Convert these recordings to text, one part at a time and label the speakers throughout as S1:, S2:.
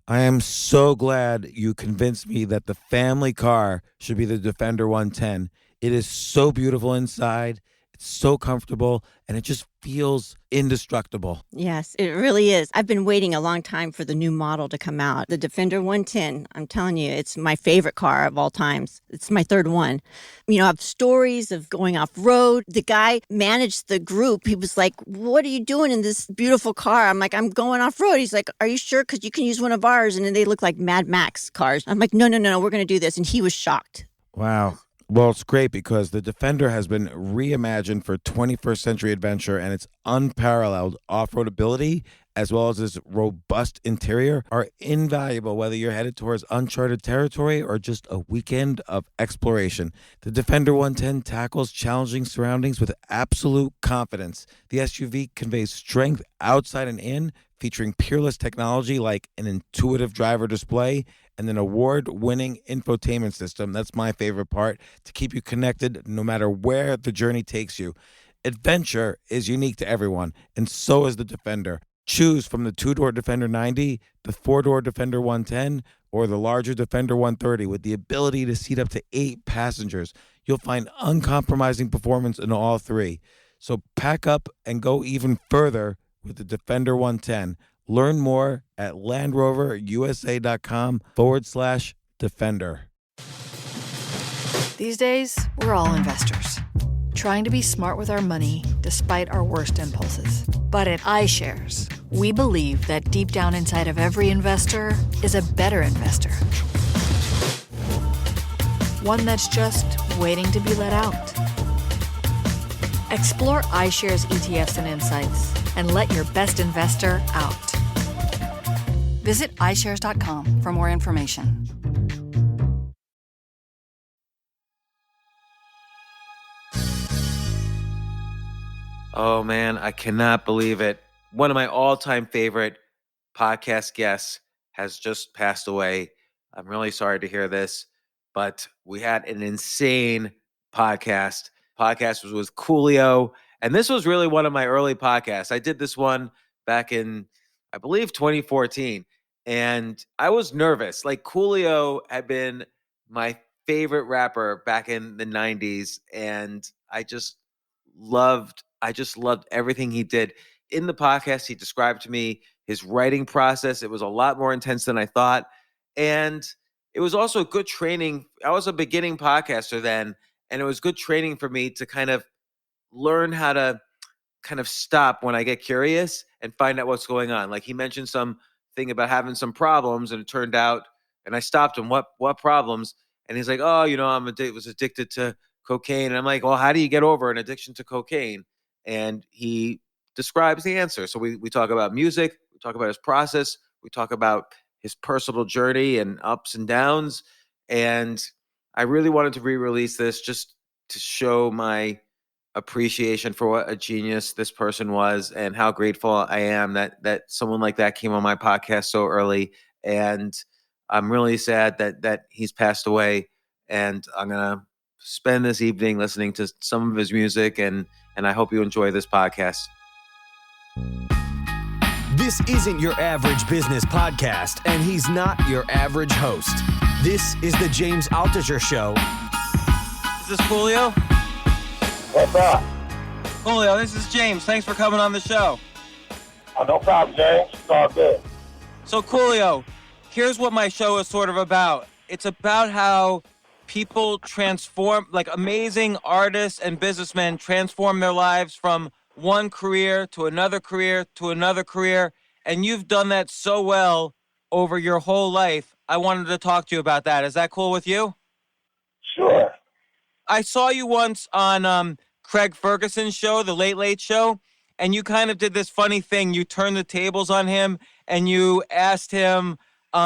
S1: I am so glad you convinced me that the family car should be the Defender 110. It is so beautiful inside. It's so comfortable and it just feels indestructible.
S2: Yes, it really is. I've been waiting a long time for the new model to come out. The Defender 110, I'm telling you, it's my favorite car of all times. It's my third one. You know, I have stories of going off road. The guy managed the group. He was like, "What are you doing in this beautiful car?" I'm like, "I'm going off road." He's like, "Are you sure? Because you can use one of ours." And then they look like Mad Max cars. I'm like, no, we're going to do this. And he was shocked.
S1: Wow. Well, it's great because the Defender has been reimagined for 21st century adventure, and its unparalleled off-road ability as well as its robust interior are invaluable whether you're headed towards uncharted territory or just a weekend of exploration. The Defender 110 tackles challenging surroundings with absolute confidence. The SUV conveys strength outside and in, featuring peerless technology like an intuitive driver display and an award-winning infotainment system. That's my favorite part, to keep you connected no matter where the journey takes you. Adventure is unique to everyone, and so is the Defender. Choose from the two-door Defender 90, the four-door Defender 110, or the larger Defender 130 with the ability to seat up to 8 passengers. You'll find uncompromising performance in all three. So pack up and go even further with the Defender 110. Learn more at LandRoverUSA.com/Defender.
S3: These days, we're all investors, trying to be smart with our money despite our worst impulses. But at iShares, we believe that deep down inside of every investor is a better investor. One that's just waiting to be let out. Explore iShares ETFs and insights and let your best investor out. Visit iShares.com for more information.
S1: Oh man, I cannot believe it. One of my all-time favorite podcast guests has just passed away. I'm really sorry to hear this, but we had an insane podcast. Podcast was with Coolio, and this was really one of my early podcasts. I did this one back in, I believe, 2014, and I was nervous. Like, Coolio had been my favorite rapper back in the 90s, and I just loved everything he did. In the podcast, he described to me his writing process. It was a lot more intense than I thought. And it was also good training. I was a beginning podcaster then, and it was good training for me to kind of learn how to kind of stop when I get curious and find out what's going on. Like, he mentioned some thing about having some problems, and it turned out, and I stopped him, what problems? And he's like, "Oh, was addicted to cocaine." And I'm like, "Well, how do you get over an addiction to cocaine?" And he describes the answer. So we talk about music, we talk about his process, we talk about his personal journey and ups and downs. And I really wanted to re-release this just to show my appreciation for what a genius this person was and how grateful I am that someone like that came on my podcast so early. And I'm really sad that he's passed away. And I'm gonna spend this evening listening to some of his music, and I hope you enjoy this podcast.
S4: This isn't your average business podcast, and he's not your average host. This is the James Altucher Show.
S1: Is this Coolio?
S5: What's up?
S1: Coolio, this is James. Thanks for coming on the show.
S5: Oh, no problem, James. It's all good.
S1: So, Coolio, here's what my show is sort of about. It's about how people transform, like amazing artists and businessmen transform their lives from one career to another career to another career. And you've done that so well over your whole life. I wanted to talk to you about that. Is that cool with you?
S5: Sure.
S1: I saw you once on Craig Ferguson's show, The Late Late Show, and you kind of did this funny thing. You turned the tables on him and you asked him,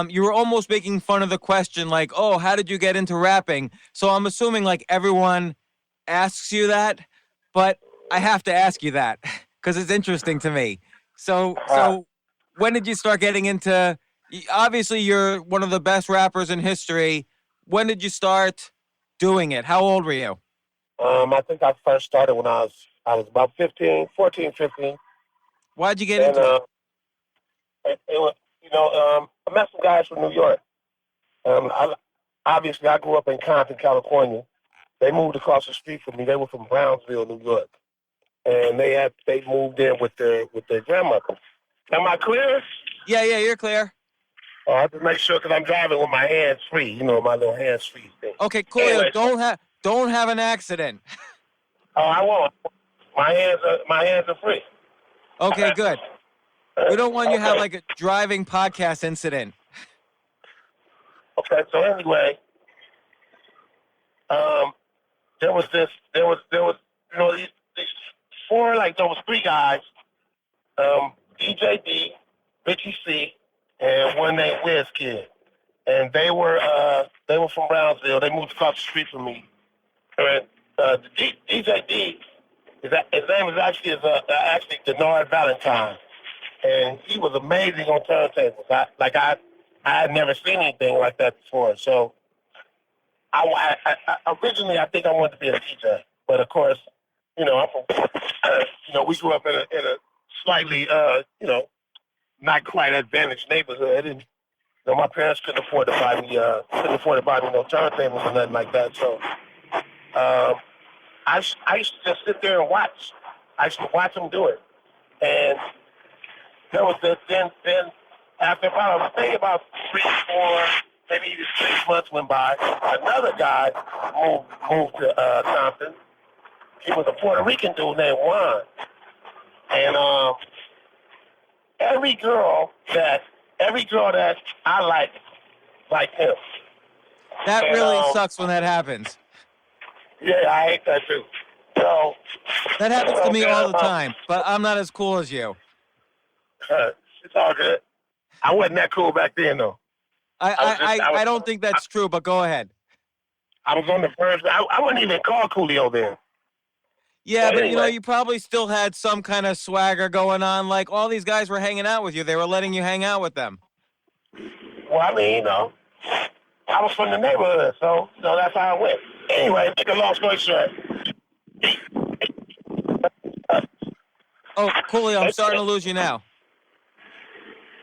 S1: you were almost making fun of the question, like, "Oh, how did you get into rapping?" So I'm assuming like everyone asks you that, but I have to ask you that because it's interesting to me. So when did you start getting into, obviously you're one of the best rappers in history. When did you start doing it? How old were you?
S5: I think I first started when I was about 14, 15.
S1: Why'd you get into it?
S5: It was, I met some guys from New York. Obviously, I grew up in Compton, California. They moved across the street from me. They were from Brownsville, New York, and they moved in with their grandmother. Am I clear?
S1: Yeah, you're clear.
S5: I have to make sure because I'm driving with my hands free. You know, my little hands free thing.
S1: Okay, Coolio,
S5: Anyway,
S1: don't have an accident.
S5: Oh, I won't. My hands are free.
S1: Okay, good. We don't want you to have like a driving podcast incident.
S5: Okay, so anyway, there was these four, like there was three guys, DJ D, Richie C, and one named Wiz Kid, and they were from Brownsville. They moved across the street from me. And DJ D, his name is actually Denard Valentine, and he was amazing on turntables. I had never seen anything like that before. So I originally I think I wanted to be a DJ, but of course, I'm from, we grew up in a slightly not quite advantaged neighborhood, and my parents couldn't afford to buy me no turntables or nothing like that. So I used to just sit there and watch. I used to watch them do it, and there was then after about 3, 4, maybe even 6 months went by, another guy moved to Compton. He was a Puerto Rican dude named Juan, and every girl that I liked him.
S1: That really sucks when that happens.
S5: Yeah, I hate that too. So
S1: that happens to me all the time, but I'm not as cool as you.
S5: It's all good. I wasn't that cool back then, though.
S1: I don't think that's true, but go ahead.
S5: I was on the verge. I wouldn't even call Coolio then.
S1: Yeah, but anyway, you probably still had some kind of swagger going on. Like all these guys were hanging out with you. They were letting you hang out with them.
S5: Well, I mean, I was from the neighborhood, so that's how it went. Anyway, make a long story short.
S1: Oh, Coolio, I'm starting to lose you now.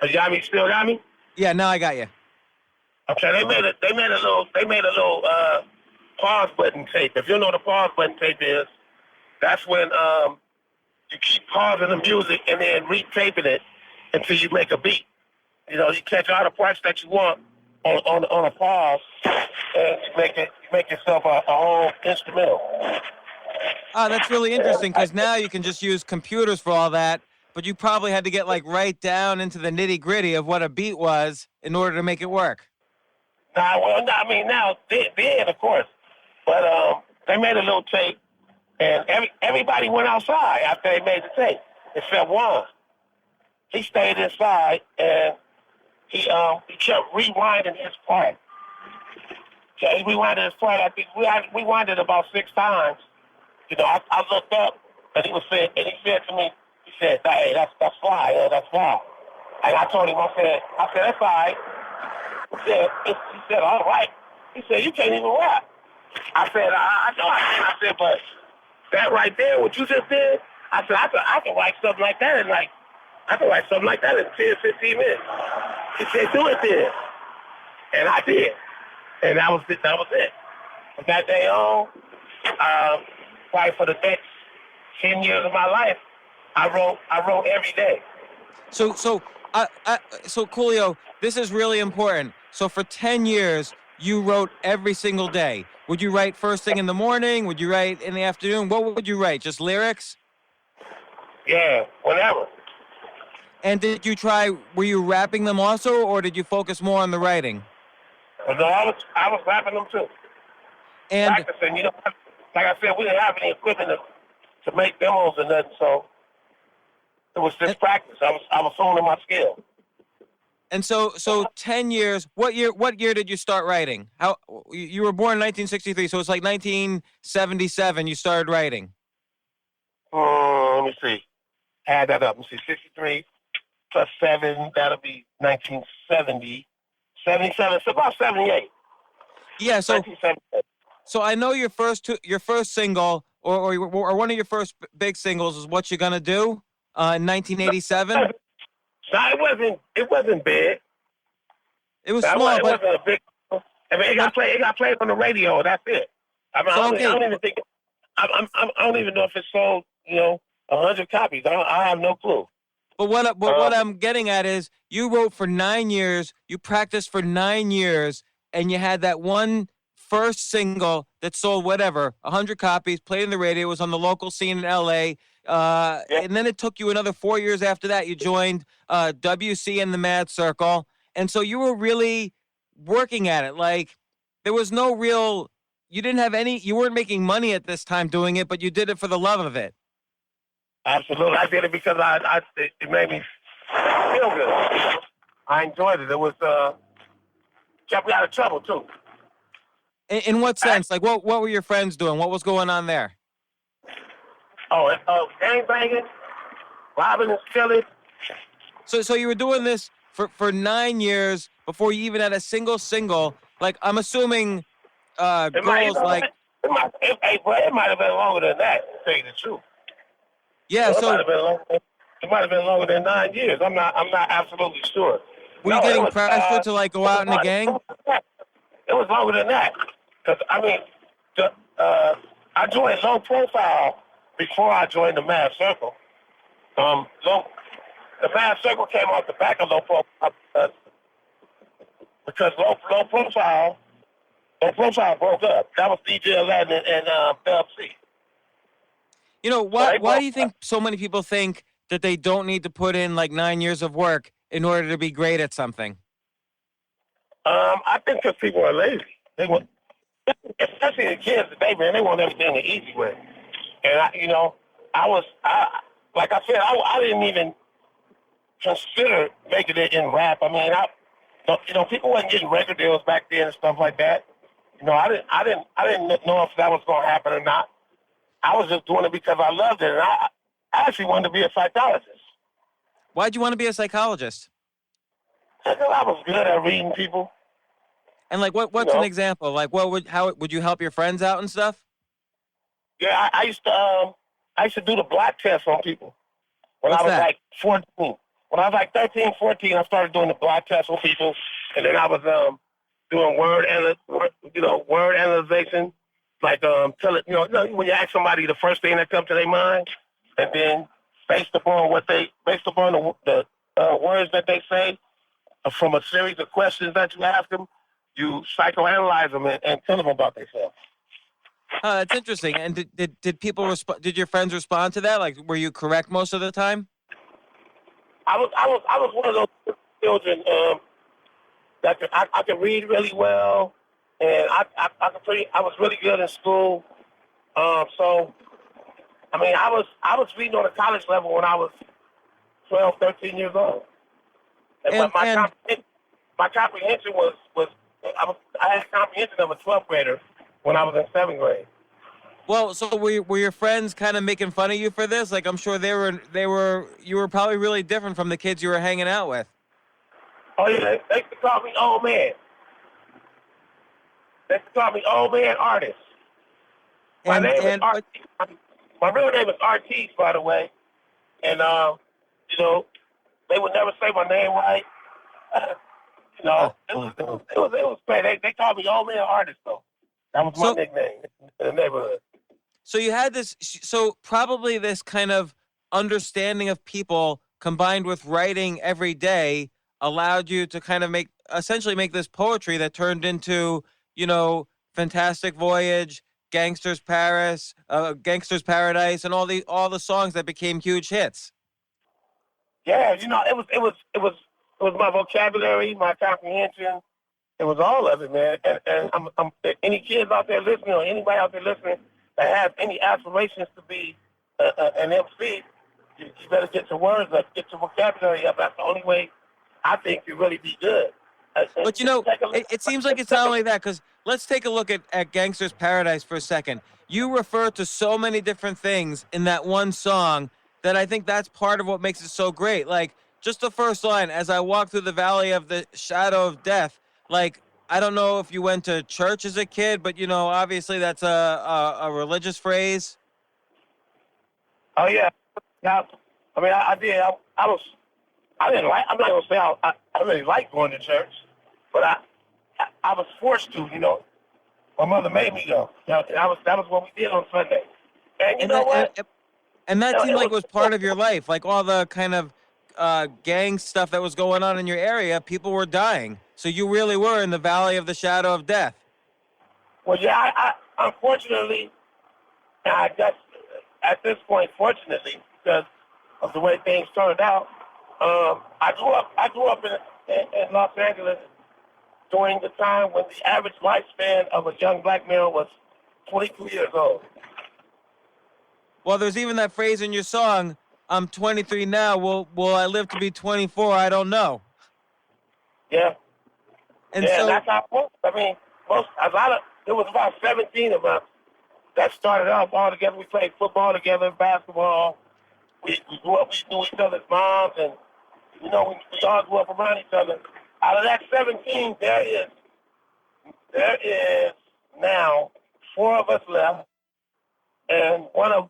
S5: You got me? Still got me?
S1: Yeah, now I got you.
S5: Okay, they made a little pause button tape. If you know what a pause button tape is, that's when you keep pausing the music and then retaping it until you make a beat. You catch all the parts that you want on a pause, and you make yourself a whole instrumental.
S1: Oh, that's really interesting because now you can just use computers for all that. But you probably had to get right down into the nitty gritty of what a beat was in order to make it work.
S5: Now then, of course, but they made a little tape, and everybody went outside after they made the tape, except Juan. He stayed inside, and he kept rewinding his part. So he rewinded his part. I think we rewinded about 6 times. I looked up, and he said to me. He said, "Hey, that's fly. Yeah, that's fly." And I told him, I said, "That's fine." He said, "All right." He said, "You can't even rap." I said, "I know I can." I said, "But that right there, what you just did," I said, I can write something like that in 10, 15 minutes. He said, "Do it then." And I did. And that was it. From that day on, probably for the next 10 years of my life, I wrote every day.
S1: So Coolio, this is really important. So for 10 years, you wrote every single day. Would you write first thing in the morning? Would you write in the afternoon? What would you write? Just lyrics?
S5: Yeah, whenever.
S1: And were you rapping them also, or did you focus more on the writing?
S5: No, I was rapping them too.
S1: And
S5: practicing, like I said, we didn't have any equipment to make demos or nothing, so it was just practice. I was honing my skill.
S1: And so 10 years. What year did you start writing? How you were born in 1963, so it's like 1977 you started writing.
S5: Let me see. Add that up. Let me see. 63 plus 7, that'll be 1970. 77, so about 78.
S1: Yeah, so I know your first single or one of your first big singles is What You Gonna Do in 1987.
S5: No, it wasn't big.
S1: It was
S5: It
S1: small, but
S5: wasn't a big. I mean, it got played on the radio. That's it. I mean,
S1: so,
S5: I
S1: okay.
S5: don't even think. I don't even know if it sold, 100 copies. I have no clue.
S1: But what I'm getting at is you wrote for 9 years, you practiced for 9 years, and you had that one first single that sold 100 copies, played in the radio, was on the local scene in L.A. And then it took you another 4 years after that. You joined WC and the Mad Circle, and so you were really working at it. Like there was no real, you didn't have any, you weren't making money at this time doing it, but you did it for the love of it.
S5: Absolutely, I did it because it made me feel good. I enjoyed it. It was kept me out of trouble too.
S1: In what sense? Like what were your friends doing? What was going on there?
S5: Gang banging, robbing and stealing.
S1: So you were doing this for 9 years before you even had a single. Like I'm assuming girls
S5: It might have been longer than that, to tell you the truth.
S1: Yeah,
S5: it might have been longer than 9 years. I'm not absolutely sure.
S1: Were you getting pressured to like go out in a gang?
S5: It was longer than that. Because I mean, I joined Low Profile before I joined the Mad Circle. The Mad Circle came off the back of Low Profile because Low Profile broke up. That was DJ Aladdin and Dub C.
S1: Why do you think so many people think that they don't need to put in like 9 years of work in order to be great at something?
S5: I think because people are lazy. They want, especially the kids today, man. They want everything the easy way. And I didn't even consider making it in rap. I mean, people wasn't getting record deals back then and stuff like that. I didn't know if that was going to happen or not. I was just doing it because I loved it, and I actually wanted to be a psychologist.
S1: Why'd you want to be a psychologist?
S5: Because I was good at reading people.
S1: And like, what's an example? Like, how would you help your friends out and stuff?
S5: Yeah, I used to do the block test on people when I was like 14. When I was like 13, 14, I started doing the block test on people, and then I was doing word analyzation. Like, when you ask somebody the first thing that comes to their mind, and then based upon the words that they say, from a series of questions that you ask them, you psychoanalyze them and tell them about themselves.
S1: Oh, that's interesting. And did people respond? Did your friends respond to that? Like, were you correct most of the time?
S5: I was one of those children that I could read really well. And I was really good in school. So, I mean, I was reading on a college level when I was 12, 13 years old. And my comprehension was I had comprehension of a 12th grader when I was in 7th grade.
S1: Well, so were your friends kind of making fun of you for this? Like, I'm sure you were probably really different from the kids you were hanging out with.
S5: Oh yeah, they called me old man. They call me old man artist. My real name is Artiste, by the way. And they would never say my name right. It was great. They called me old man artist though. That was my nickname in the neighborhood.
S1: So you had this. So probably this kind of understanding of people combined with writing every day allowed you to kind of essentially make this poetry that turned into, Fantastic Voyage, Gangsta's Paradise, and all the songs that became huge hits.
S5: Yeah, it was my vocabulary, my comprehension. It was all of it, man. And I'm any kids out there listening, or anybody out there listening that has any aspirations to be an MC, you better get your words up, get your vocabulary up. That's the only way I think you really be good.
S1: But it seems like it's not only that, because let's take a look at Gangsta's Paradise for a second. You refer to so many different things in that one song that I think that's part of what makes it so great. Like, just the first line, as I walk through the valley of the shadow of death, like, I don't know if you went to church as a kid, but, obviously that's a religious phrase.
S5: Oh, yeah. I mean, I did. I'm not going to say I really like going to church. but I was forced to, you know. My mother made me go. That was what we did on Sunday. And you know what?
S1: And that seemed like it was part of your
S5: life.
S1: life, like all the kind of gang stuff that was going on in your area. People were dying, so you really were in the valley of the shadow of death.
S5: Well, yeah, I unfortunately, I guess at this point, fortunately, because of the way things turned out, I grew up in Los Angeles during the time when the average lifespan of a young black male was 22 years old.
S1: Well, there's even that phrase in your song, "I'm 23 now. Will I live to be 24? I don't know."
S5: Yeah.
S1: And
S5: yeah,
S1: so
S5: that's how it was. I mean, there was about 17 of us that started off all together. We played football together, basketball. We grew up, we knew each other's moms, and, you know, we all grew up around each other. Out of that 17, there is now 4 of us left, and one of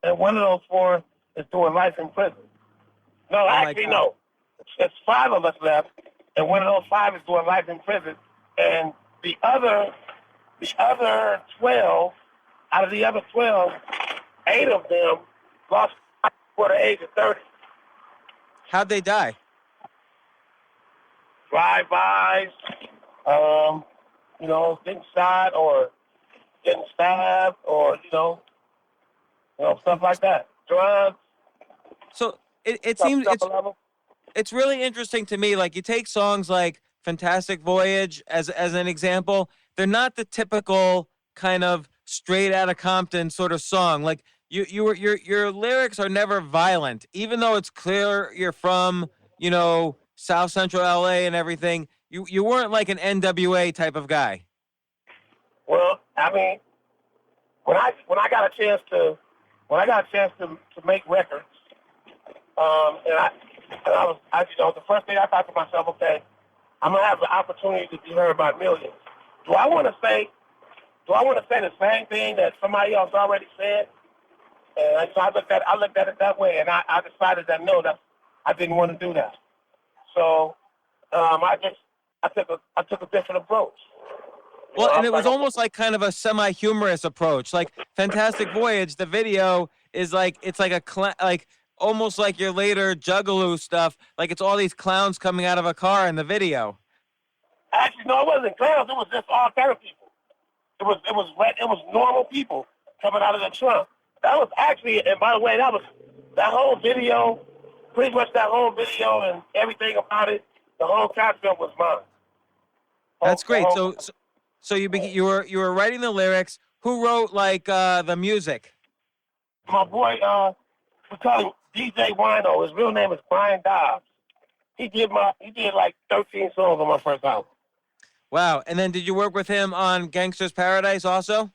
S5: those 4 is doing life in prison. No, actually, no. It's 5 of us left, and one of those 5 is doing life in prison, and the other 12, out of the other 12, 8 of them lost before the age of 30.
S1: how'd they die?
S5: Drive-bys, you know, getting shot or getting stabbed or, you know, stuff like that. Drugs.
S1: So it seems it's really interesting to me. Like, you take songs like "Fantastic Voyage" as an example. They're not the typical kind of straight out of Compton sort of song. Like, your lyrics are never violent, even though it's clear you're from, you know, South Central LA and everything. You weren't like an NWA type of guy.
S5: Well, I mean, when I got a chance to make records, the first thing I thought to myself, okay, I'm gonna have the opportunity to be heard by millions. Do I want to say the same thing that somebody else already said? And so I looked at it that way, and I decided that no, I didn't want to do that. So I took a different approach.
S1: Well, and it was almost like kind of a semi-humorous approach. Like "Fantastic Voyage," the video is like, it's like almost like your later Juggalo stuff. Like, it's all these clowns coming out of a car in the video.
S5: Actually, no, it wasn't clowns. It was just all kind of people. It was normal people coming out of the trunk. That was actually, and by the way, that whole video, pretty much that whole video and everything about it, the whole concept was mine.
S1: That's great. So you were writing the lyrics. Who wrote like the music?
S5: My boy, we call him DJ Wino. His real name is Brian Dobbs. He did like 13 songs on my first album.
S1: Wow. And then did you work with him on Gangsta's Paradise also?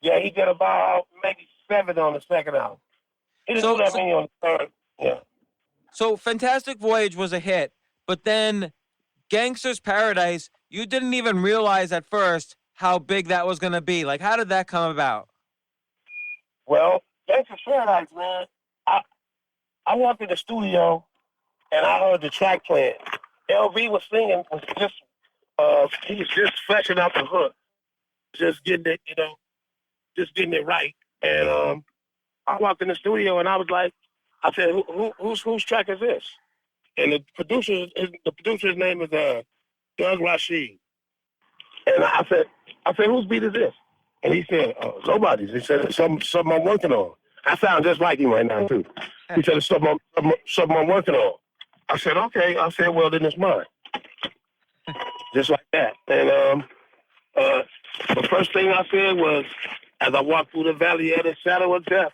S5: Yeah, he did about maybe 7 on the second album. He didn't do that many on the third. Yeah.
S1: So "Fantastic Voyage" was a hit, but then Gangsta's Paradise, you didn't even realize at first how big that was going to be. Like, how did that come about?
S5: Well, Gangsta's Paradise, man, I walked in the studio and I heard the track playing. LV was singing, he was just fleshing out the hook, just getting it, just getting it right. And I walked in the studio and I said, whose track is this? And the producer's name is Doug Rashid. And I said, whose beat is this? And he said, nobody's. He said, it's something I'm working on. I sound just like him right now, too. He said, it's something I'm working on. I said, okay. I said, well, then it's mine. Just like that. And the first thing I said was, as I walked through the valley of the shadow of death,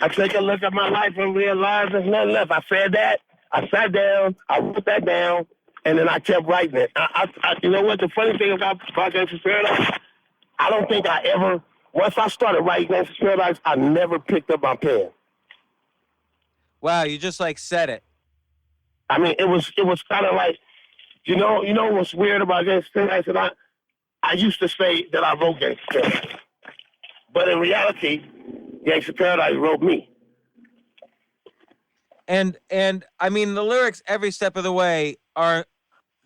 S5: I take a look at my life and realize there's nothing left. I said that. I sat down. I wrote that down. And then I kept writing it. You know what? The funny thing about Gangsta's Paradise, I don't think I ever, once I started writing Gangsta's Paradise, I never picked up my pen.
S1: Wow, you just like said it.
S5: I mean, it was kind of like, you know what's weird about Gangsta's Paradise? And I used to say that I wrote Gangsta's Paradise. But in reality, Gangsta's Paradise wrote me.
S1: And I mean, the lyrics every step of the way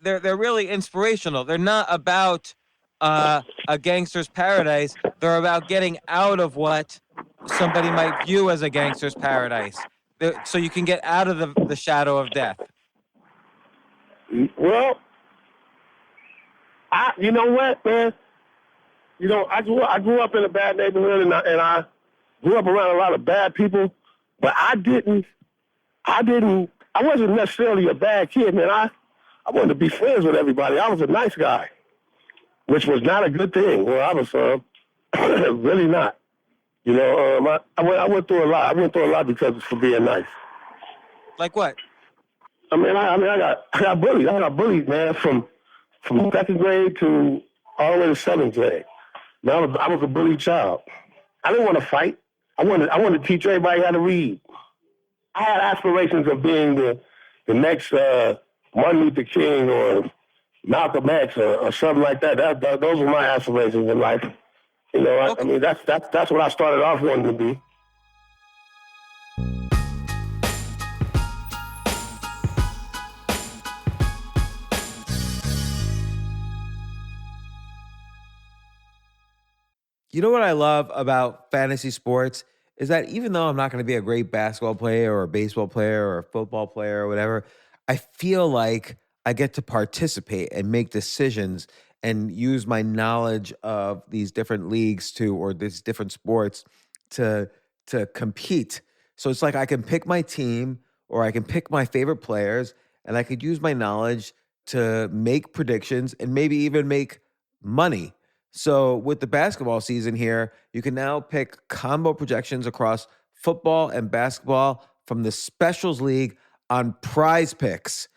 S1: they're really inspirational. They're not about a gangster's paradise. They're about getting out of what somebody might view as a gangster's paradise. So you can get out of the shadow of death.
S5: Well, you know what, man? You know, I grew up in a bad neighborhood, and I grew up around a lot of bad people, but I wasn't necessarily a bad kid, man. I wanted to be friends with everybody. I was a nice guy, which was not a good thing where I was from. Really not. You know, I went through a lot. I went through a lot because for being nice.
S1: Like what?
S5: I got bullied. I got bullied, man, from second grade to all the way to seventh grade. I was a bullied child. I didn't want to fight. I wanted to teach everybody how to read. I had aspirations of being the next Martin Luther King or Malcolm X or something like that. Those were my aspirations in life. You know, okay. I mean, that's what I started off wanting to be.
S1: You know what I love about fantasy sports is that even though I'm not going to be a great basketball player or a baseball player or a football player or whatever, I feel like I get to participate and make decisions and use my knowledge of these different leagues or these different sports to compete. So it's like I can pick my team or I can pick my favorite players and I could use my knowledge to make predictions and maybe even make money. So with the basketball season here, you can now pick combo projections across football and basketball from the Specials League on Prize Picks.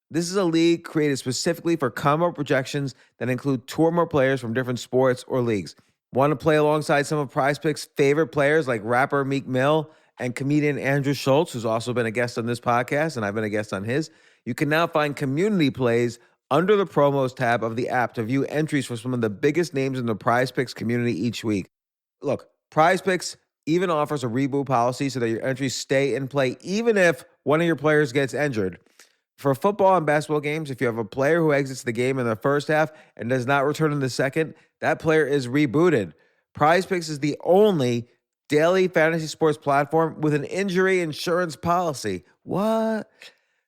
S1: This is a league created specifically for combo projections that include two or more players from different sports or leagues. Want to play alongside some of Prize Picks' favorite players like rapper Meek Mill and comedian Andrew Schultz, who's also been a guest on this podcast, and I've been a guest on his? You can now find community plays under the promos tab of the app to view entries for some of the biggest names in the Prize Picks community each week. Look, Prize Picks even offers a reboot policy so that your entries stay in play even if one of your players gets injured. For football and basketball games, if you have a player who exits the game in the first half and does not return in the second, that player is rebooted. Prize Picks is the only daily fantasy sports platform with an injury insurance policy. What?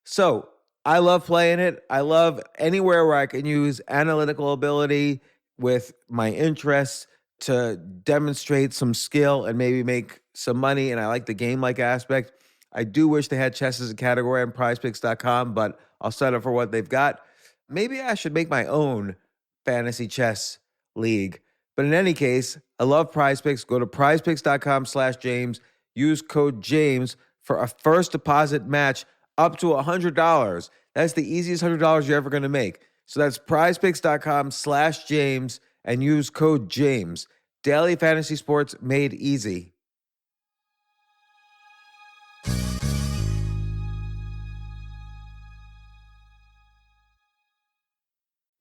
S1: So, I love playing it. I love anywhere where I can use analytical ability with my interests to demonstrate some skill and maybe make some money. And I like the game-like aspect. I do wish they had chess as a category on prizepicks.com, but I'll settle for what they've got. Maybe I should make my own fantasy chess league. But in any case, I love Prize Picks. Go to prizepicks.com/James. Use code James for a first deposit match up to $100. That's the easiest $100 you're ever going to make. So that's prizepicks.com/James and use code James. Daily fantasy sports made easy.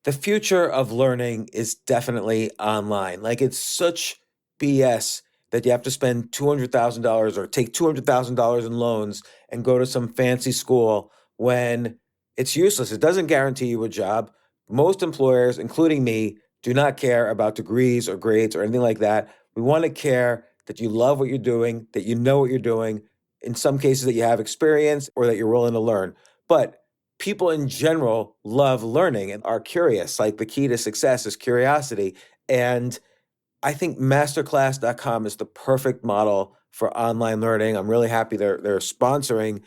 S1: The future of learning is definitely online. Like, it's such BS that you have to spend $200,000 or take $200,000 in loans and go to some fancy school when it's useless. It doesn't guarantee you a job. Most employers, including me, do not care about degrees or grades or anything like that. We want to care that you love what you're doing, that you know what you're doing, in some cases that you have experience or that you're willing to learn. But people in general love learning and are curious. Like, the key to success is curiosity. And I think masterclass.com is the perfect model for online learning. I'm really happy they're sponsoring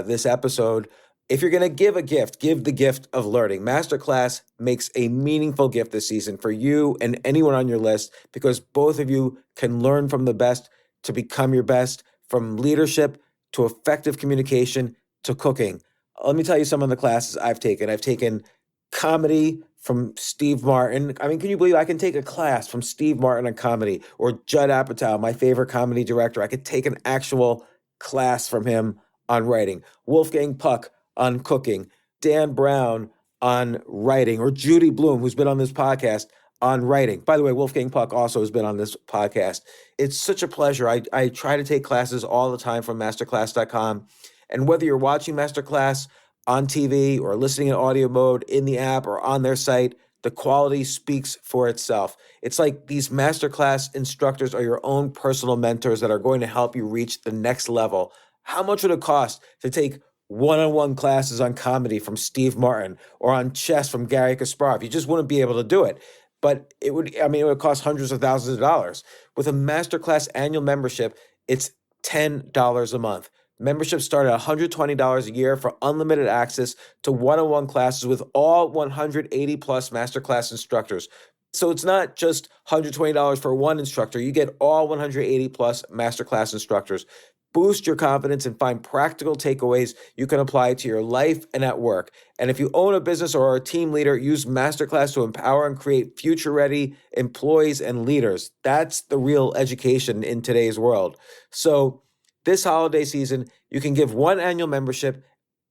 S1: this episode. If you're going to give a gift, give the gift of learning. Masterclass makes a meaningful gift this season for you and anyone on your list, because both of you can learn from the best to become your best, from leadership to effective communication to cooking. Let me tell you some of the classes I've taken. I've taken comedy from Steve Martin. I mean, can you believe I can take a class from Steve Martin on comedy, or Judd Apatow, my favorite comedy director? I could take an actual class from him on writing. Wolfgang Puck on cooking. Dan Brown on writing, or Judy Bloom, who's been on this podcast, on writing. By the way, Wolfgang Puck also has been on this podcast. It's such a pleasure. I try to take classes all the time from masterclass.com. And whether you're watching Masterclass on TV or listening in audio mode in the app or on their site, the quality speaks for itself. It's like these masterclass instructors are your own personal mentors that are going to help you reach the next level. How much would it cost to take one-on-one classes on comedy from Steve Martin or on chess from Gary Kasparov? You just wouldn't be able to do it. But it would cost hundreds of thousands of dollars. With a masterclass annual membership, it's $10 a month. Memberships start at $120 a year for unlimited access to one-on-one classes with all 180 plus masterclass instructors. So it's not just $120 for one instructor. You get all 180 plus masterclass instructors. Boost your confidence and find practical takeaways you can apply to your life and at work. And if you own a business or are a team leader, use Masterclass to empower and create future-ready employees and leaders. That's the real education in today's world. So this holiday season, you can give one annual membership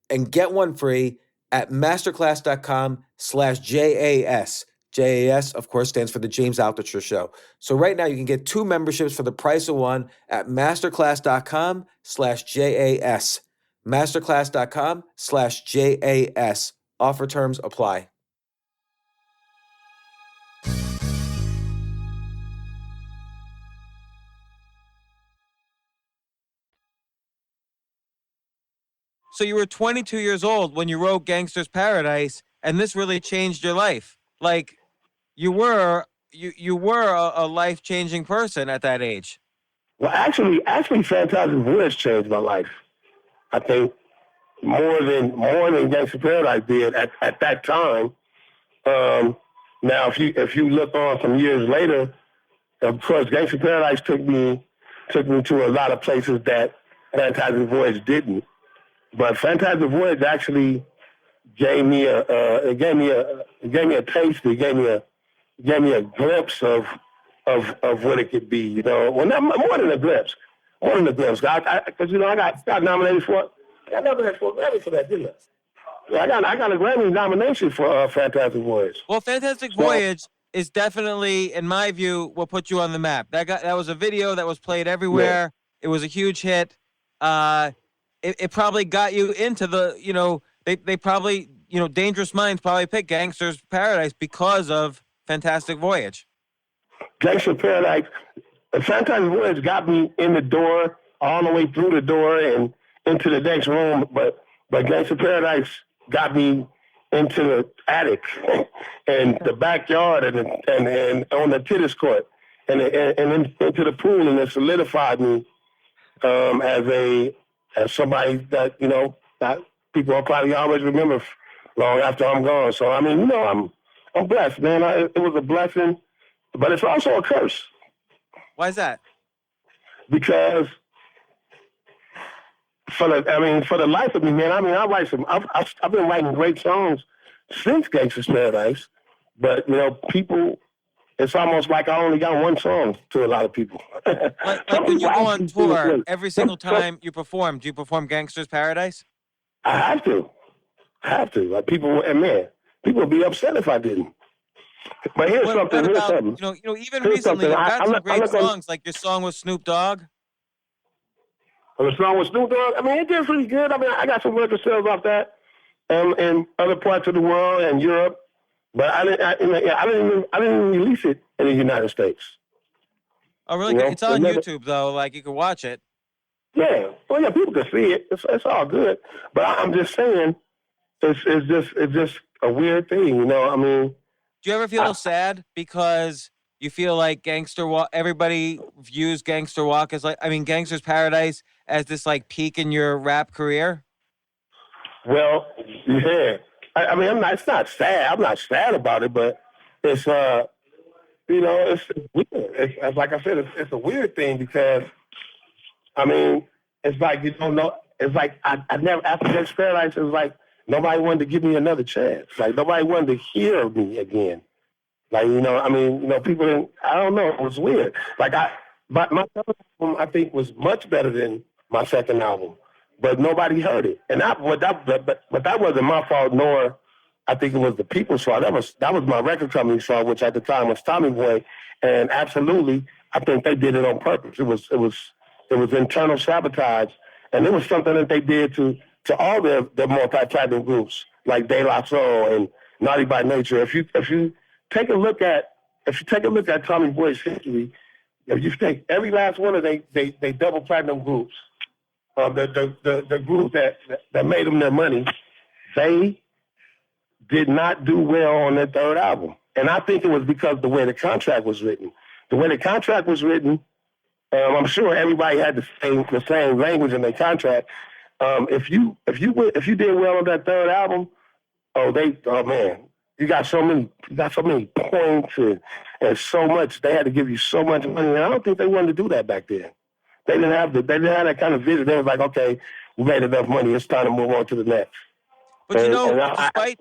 S1: and get one free at masterclass.com/JAS. JAS, of course, stands for the James Altucher Show. So right now you can get 2 memberships for the price of one at masterclass.com/JAS. Masterclass.com/JAS. Offer terms apply. So you were 22 years old when you wrote Gangsta's Paradise, and this really changed your life. Like, you were a life-changing person at that age.
S5: Well, actually, Fantastic Voyage changed my life. I think more than Gangsta Paradise did at that time. Now, if you look on some years later, of course, Gangsta Paradise took me to a lot of places that Fantastic Voyage didn't. But Fantastic Voyage actually gave me a taste. It gave me a glimpse of what it could be. You know, well, not more than a glimpse. Because I got nominated for. I got nominated for a Grammy for that, didn't I? I got a Grammy nomination for Fantastic Voyage.
S1: Well, Fantastic Voyage is definitely, in my view, what put you on the map. That was a video that was played everywhere. Yeah. It was a huge hit. It probably got you into the, they probably, Dangerous Minds probably picked Gangsta's Paradise because of Fantastic Voyage.
S5: Gangsta's Paradise, Fantastic Voyage got me in the door, all the way through the door and into the next room, but Gangsta's Paradise got me into the attic and the backyard and on the tennis court and into the pool, and it solidified me as somebody that, that people will probably always remember long after I'm gone. So, I mean, I'm blessed, man. It was a blessing, but it's also a curse.
S1: Why is that?
S5: Because for the life of me, man, I've been writing great songs since Gangsta's Paradise, but, people, it's almost like I only got one song to a lot of people.
S1: Like when you go on tour, every single time you perform, do you perform Gangsta's Paradise?
S5: I have to. Like people will be upset if I didn't. But here's something.
S1: Even recently, you've got some great songs, like your song with Snoop Dogg.
S5: The song with Snoop Dogg, it did pretty good. I got some record sales off that in other parts of the world and Europe. But I didn't even release it in the United States.
S1: Oh, really? It's on YouTube though. Like you can watch it.
S5: Yeah. Well, yeah, people can see it. It's all good. But I'm just saying, it's just a weird thing, Do
S1: you ever feel sad because you feel like everybody views Gangster Walk as Gangsta's Paradise as this like peak in your rap career?
S5: Well, yeah. It's not sad. I'm not sad about it, but it's, it's weird. It's like I said, it's a weird thing because, it's like, you don't know. It's like I never, after Gangsta's Paradise, it was like nobody wanted to give me another chance. Like nobody wanted to hear me again. Like, people didn't, I don't know. It was weird. Like my third album, I think, was much better than my second album. But nobody heard it, but that wasn't my fault. Nor I think it was the people's fault. That was my record company's fault, which at the time was Tommy Boy, and absolutely, I think they did it on purpose. It was internal sabotage, and it was something that they did to to all the multi-platinum groups like De La Soul and Naughty by Nature. If you take a look at Tommy Boy's history, if you take every last one of they double platinum groups, the group that made them their money, they did not do well on their third album. And I think it was because the way the contract was written. The way the contract was written, I'm sure everybody had the same language in their contract. If you did well on that third album, oh man, you got so many points and so much. They had to give you so much money, and I don't think they wanted to do that back then. They didn't have that kind of vision. They was like, okay, we made enough money. It's time to move on to the next.
S1: But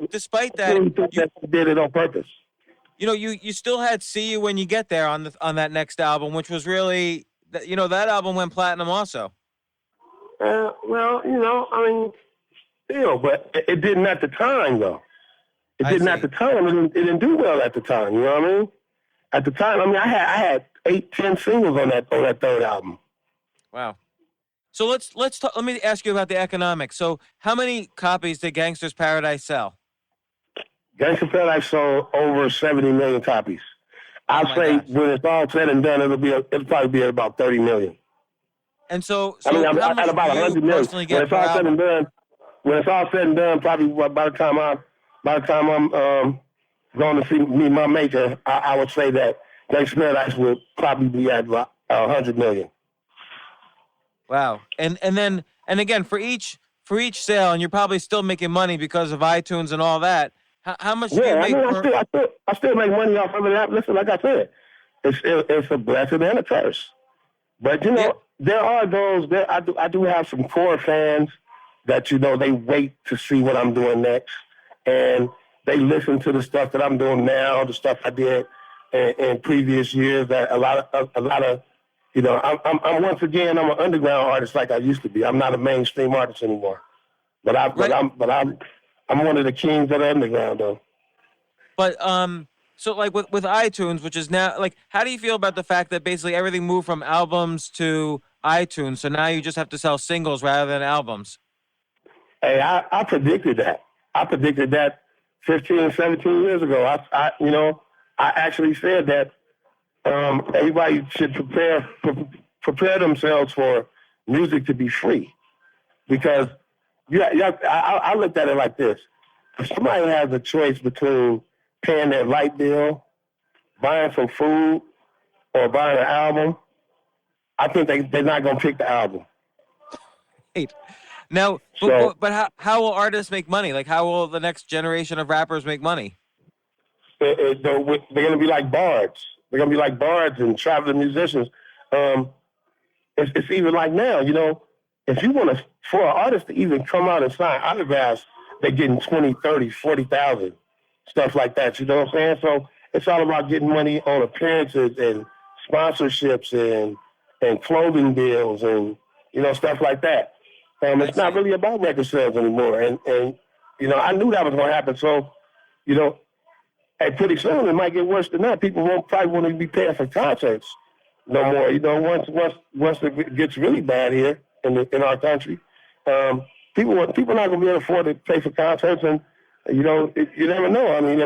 S1: despite that,
S5: you did it on purpose.
S1: You still had "See You When You Get There" on that next album, which was really, that album went platinum also.
S5: Well, but it didn't at the time though. It didn't at the time. It didn't do well at the time. You know what I mean? At the time, I had 8-10 singles on that third album.
S1: Wow. So let's talk. Let me ask you about the economics. So how many copies did Gangsta's Paradise sell?
S5: Gangsta's Paradise sold over 70 million copies. I'll say when it's all said and done, it'll probably be about 30 million.
S1: And so
S5: I had about 100 million. When it's all said and done, probably by the time I'm going to see meet my maker, I would say that Gangsta's Paradise would probably be at 100 million.
S1: Wow. And again, for each sale, and you're probably still making money because of iTunes and all that. How much do you make?
S5: I still make money off of it. Listen, like I said, it's a blessing and a curse. But there are those. I do have some core fans that they wait to see what I'm doing next, and they listen to the stuff that I'm doing now, the stuff I did in previous years. That a lot of. I'm once again, I'm an underground artist like I used to be. I'm not a mainstream artist anymore. But I'm one of the kings of the underground though.
S1: But so like with iTunes, which is now like, how do you feel about the fact that basically everything moved from albums to iTunes? So now you just have to sell singles rather than albums.
S5: Hey, I predicted that. I predicted that 15, 17 years ago. I actually said that everybody should prepare themselves for music to be free, because I looked at it like this: if somebody has a choice between paying their light bill, buying some food, or buying an album, I think they're not going to pick the album.
S1: Right. Now, but how will artists make money? Like, how will the next generation of rappers make money?
S5: They're going to be like bards. They're going to be like bards and traveling musicians. It's even like now, if you want for an artist to even come out and sign autographs, they're getting 20, 30, 40,000, stuff like that. You know what I'm saying? So it's all about getting money on appearances and sponsorships and clothing deals and, stuff like that. It's not really about record sales anymore. And I knew that was going to happen. So, pretty soon it might get worse than that. People probably won't even be paying for concerts no more. Once it gets really bad here in our country, people not going to be able to afford to pay for concerts, and you never know. I mean,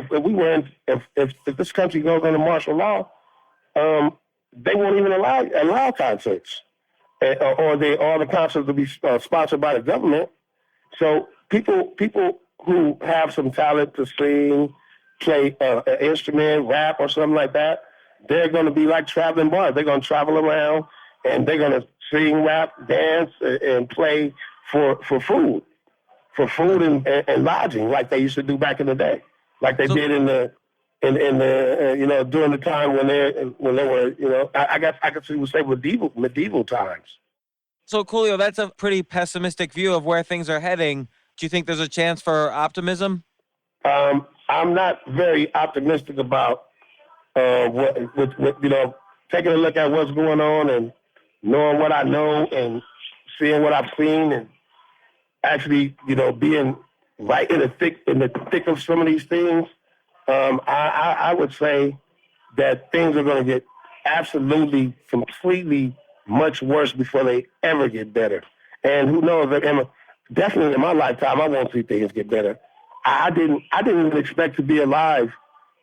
S5: if this country goes under martial law, they won't even allow concerts, or all the concerts will be sponsored by the government. So people who have some talent to sing, play an instrument, rap, or something like that, they're going to be like traveling bars. They're going to travel around, and they're going to sing, rap, dance, and play for food and lodging, like they used to do back in the day, like they did in the during the time when they were I guess we would say medieval times.
S1: So Coolio, that's a pretty pessimistic view of where things are heading. Do you think there's a chance for optimism? I'm not very optimistic about taking a look at what's going on and knowing what I know and seeing what I've seen and actually, being right in the thick of some of these things. I would say that things are going to get absolutely, completely much worse before they ever get better. And who knows?
S5: definitely in my lifetime, I won't see things get better. I didn't even expect to be alive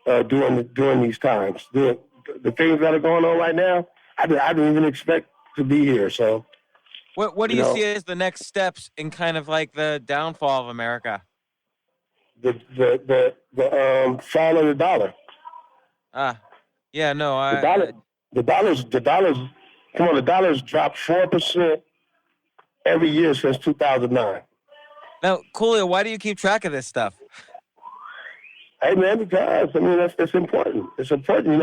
S5: during these times. The things that are going on right now, I didn't even expect to be here. So,
S1: What do you see as the next steps in kind of like the downfall of America?
S5: The fall of the dollar.
S1: Yeah, no,
S5: the dollars. Come on, the dollar's dropped 4% every year since 2009.
S1: Now, Coolio, why do you keep track of this stuff?
S5: Hey man, because I mean it's important. It's important,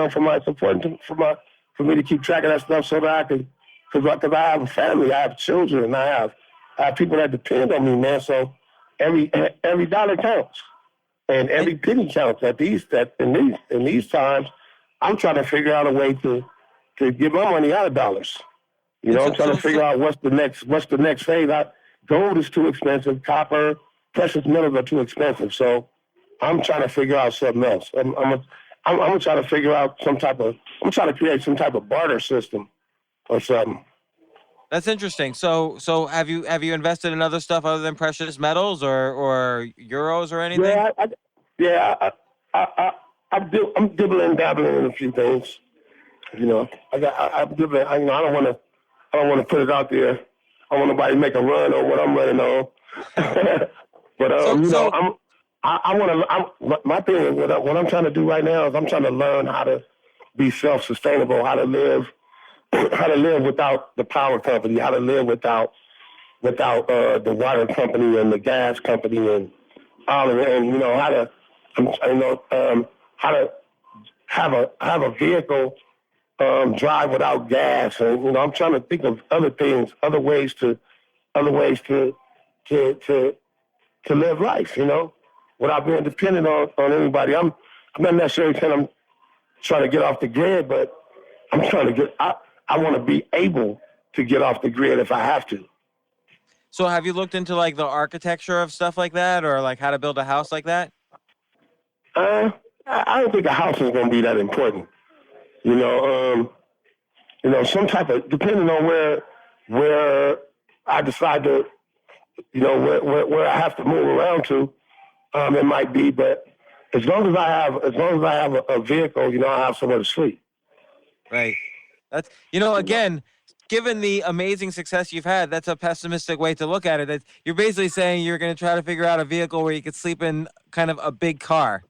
S5: for me to keep track of that stuff so that I can, because I have a family, I have children, I have people that depend on me, man. So every dollar counts, and every penny counts. In these times, I'm trying to figure out a way to get my money out of dollars. You know, I'm trying to figure out what's the next phase. Gold is too expensive. Copper, precious metals are too expensive. So I'm trying to figure out something else. I'm trying to figure out I'm trying to create some type of barter system or something.
S1: That's interesting. So have you invested in other stuff other than precious metals or euros or anything?
S5: I'm dibbling dabbling in a few things. You know, I'm dibbling. I don't want to put it out there. I don't want nobody to make a run on what I'm running on. But my thing is what I'm trying to do right now is I'm trying to learn how to be self-sustainable, how to live without the power company, how to live without the water company and the gas company and all of it, and how to have a vehicle drive without gas, and I'm trying to think of other things, other ways to live life, without being dependent on anybody. I'm not necessarily saying I'm trying to get off the grid, but I'm trying to I want to be able to get off the grid if I have to.
S1: So have you looked into like the architecture of stuff like that, or like how to build a house like that?
S5: I don't think a house is going to be that important. Some type of, depending on where I decide to, where I have to move around to, it might be. But as long as I have a vehicle, I have somewhere to sleep.
S1: Right. That's again, given the amazing success you've had, that's a pessimistic way to look at it. That you're basically saying you're going to try to figure out a vehicle where you could sleep in kind of a big car.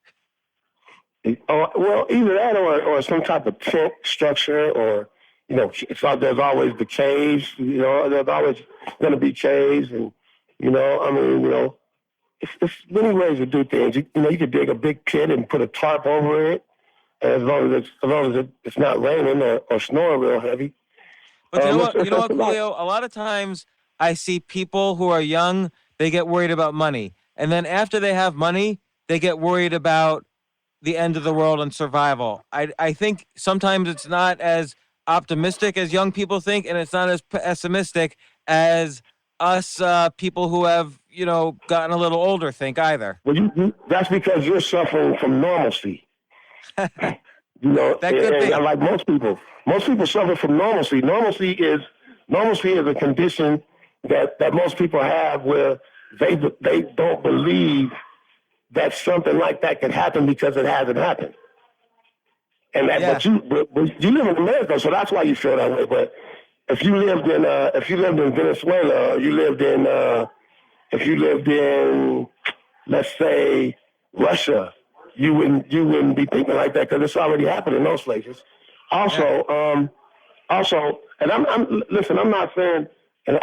S5: Well, either that or some type of tent structure, or there's always the caves. There's always going to be caves, and it's many ways to do things. You could dig a big pit and put a tarp over it, as long as it's not raining or snowing real heavy.
S1: But you know what, Coolio? A lot of times I see people who are young, they get worried about money, and then after they have money, they get worried about the end of the world and survival. I think sometimes it's not as optimistic as young people think, and it's not as pessimistic as us people who have, gotten a little older think either.
S5: Well, that's because you're suffering from normalcy.
S1: That could be.
S5: Like most people suffer from normalcy. Normalcy is a condition that most people have where they don't believe that something like that can happen because it hasn't happened. And but you live in America, so that's why you feel that way. But if you lived in Venezuela, or if you lived in, let's say, Russia, you wouldn't be thinking like that because it's already happened in those places. Also, and I'm not saying, and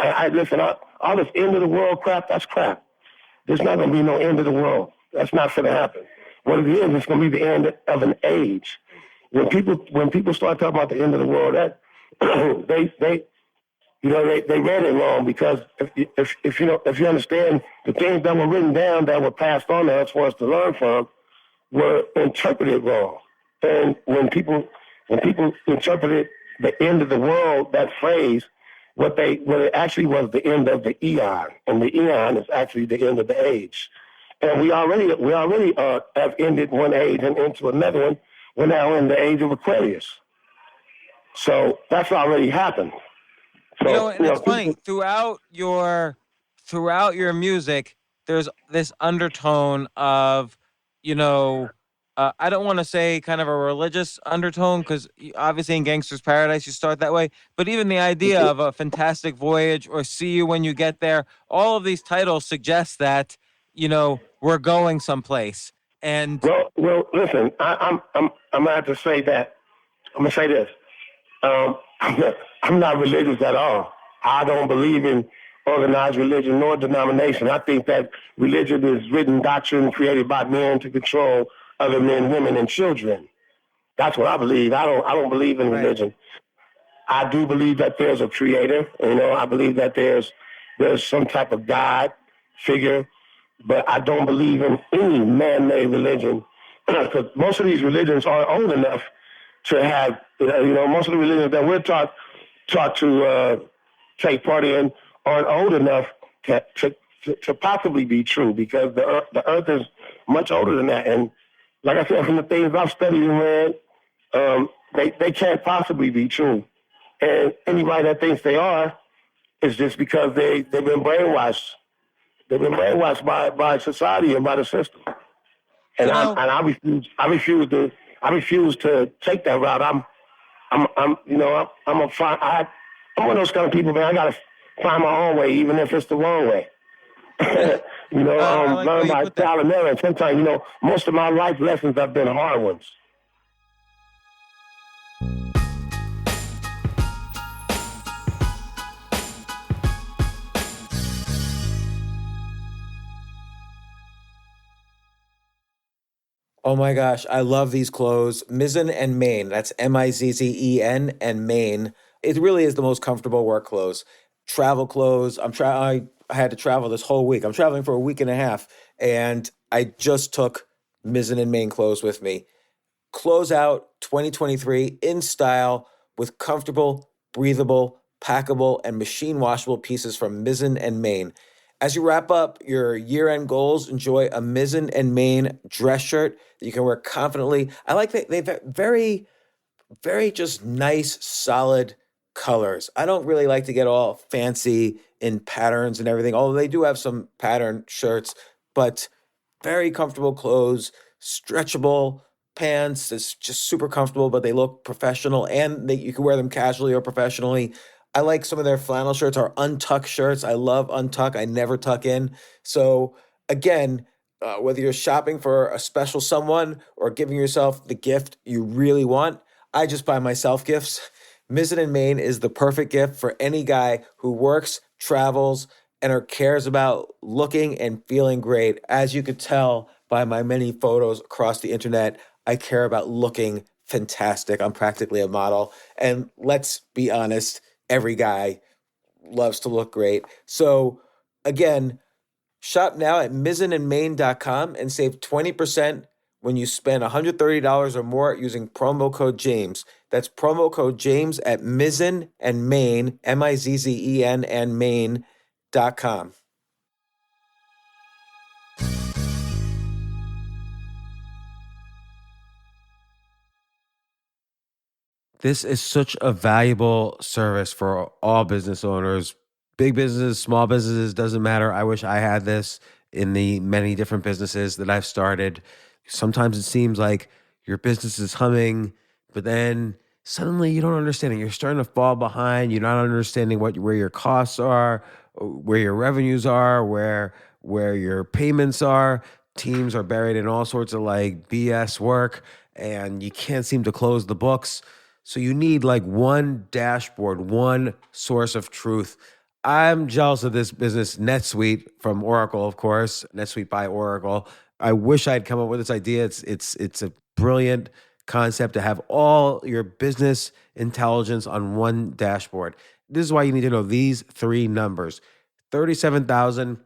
S5: all this end of the world crap, that's crap. There's not going to be no end of the world. That's not going to happen. What it is, it's going to be the end of an age. When people start talking about the end of the world, that they read it wrong, because if you understand, the things that were written down that were passed on to us for us to learn from were interpreted wrong. And when people interpreted the end of the world, that phrase, what it actually was the end of the eon, and the eon is actually the end of the age. And we already have ended one age and into another one. We're now in the age of Aquarius. So that's already happened. So,
S1: and it's funny, throughout your throughout your music, there's this undertone of, you know, I don't want to say kind of a religious undertone, because obviously in Gangster's Paradise you start that way, but even the idea of a fantastic voyage or see you when you get there, all of these titles suggest that, we're going someplace. And
S5: Listen, I'm gonna have to say that. I'm gonna say this. I'm not religious at all. I don't believe in organized religion nor denomination. I think that religion is written doctrine created by men to control other men, women, and children. That's what I believe. I don't believe in religion. I do believe that there's a creator. I believe that there's some type of God figure, but I don't believe in any man-made religion, because most of these religions aren't old enough to have, most of the religions that we're taught to take part in aren't old enough to possibly be true, because the earth is much older than that. And like I said, from the things I've studied and read, they can't possibly be true. And anybody that thinks they are is just because they've been brainwashed. They've been brainwashed by society and by the system. And I refuse to take that route. I'm one of those kind of people, man. I gotta find my own way, even if it's the wrong way. Learn by trial and error. And sometimes, most of my life lessons have been hard ones.
S1: Oh my gosh, I love these clothes. Mizzen and Main, that's Mizzen and Main. It really is the most comfortable work clothes. Travel clothes. I had to travel this whole week. I'm traveling for a week and a half, and I just took Mizzen and Main clothes with me. Close out 2023 in style with comfortable, breathable, packable, and machine washable pieces from Mizzen and Main. As you wrap up your year-end goals, enjoy a Mizzen and Main dress shirt that you can wear confidently. I like that they've very, very just nice, solid colors. I don't really like to get all fancy in patterns and everything, although they do have some pattern shirts, but very comfortable clothes, stretchable pants. It's just super comfortable, but they look professional, and you can wear them casually or professionally. I like some of their flannel shirts or untuck shirts. I love untuck. I never tuck in. So again, whether you're shopping for a special someone or giving yourself the gift you really want, I just buy myself gifts. Mizzen and Main is the perfect gift for any guy who works, travels, and cares about looking and feeling great. As you could tell by my many photos across the internet, I care about looking fantastic. I'm practically a model. And let's be honest, every guy loves to look great. So again, shop now at mizzenandmain.com and save 20% when you spend $130 or more using promo code James. That's promo code James at Mizzen and Main, Mizzen and Main.com. This is such a valuable service for all business owners, big businesses, small businesses, doesn't matter. I wish I had this in the many different businesses that I've started. Sometimes it seems like your business is humming, but then suddenly you don't understand it. You're starting to fall behind. You're not understanding where your costs are, where your revenues are, where your payments are. Teams are buried in all sorts of like BS work, and you can't seem to close the books. So you need like one dashboard, one source of truth. I'm jealous of this business, NetSuite from Oracle, of course, NetSuite by Oracle. I wish I'd come up with this idea. It's a brilliant concept to have all your business intelligence on one dashboard. This is why you need to know these three numbers: 37,000,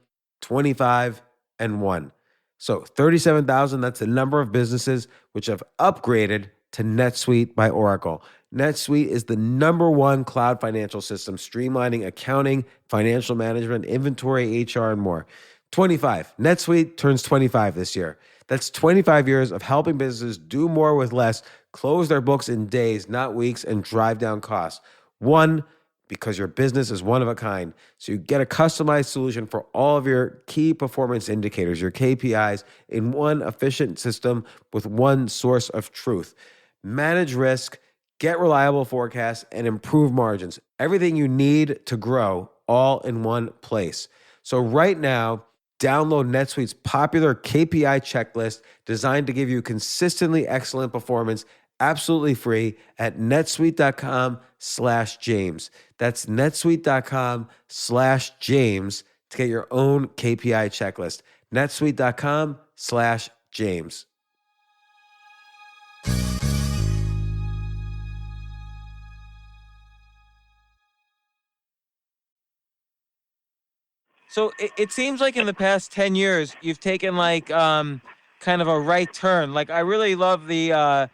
S1: 25, and 1. So 37,000, that's the number of businesses which have upgraded to NetSuite by Oracle. NetSuite is the #1 cloud financial system, streamlining accounting, financial management, inventory, HR, and more. 25. NetSuite turns 25 this year. That's 25 years of helping businesses do more with less, close their books in days, not weeks, and drive down costs. 1, because your business is one of a kind. So you get a customized solution for all of your key performance indicators, your KPIs, in one efficient system with one source of truth. Manage risk, get reliable forecasts, and improve margins. Everything you need to grow all in one place. So right now, download NetSuite's popular KPI checklist designed to give you consistently excellent performance absolutely free at netsuite.com/James. That's netsuite.com/James to get your own KPI checklist. netsuite.com/James. So it seems like in the past 10 years, you've taken like kind of a right turn. Like I really love the,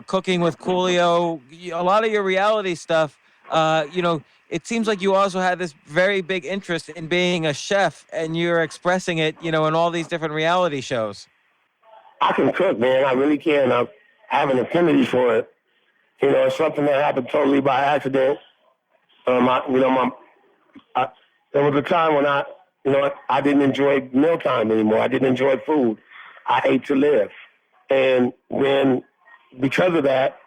S1: cooking with Coolio. A lot of your reality stuff, it seems like you also had this very big interest in being a chef and you're expressing it, in all these different reality shows.
S5: I can cook, man. I really can. I have an affinity for it. It's something that happened totally by accident. There was a time when I didn't enjoy mealtime anymore. I didn't enjoy food. I ate to live. And then because of that,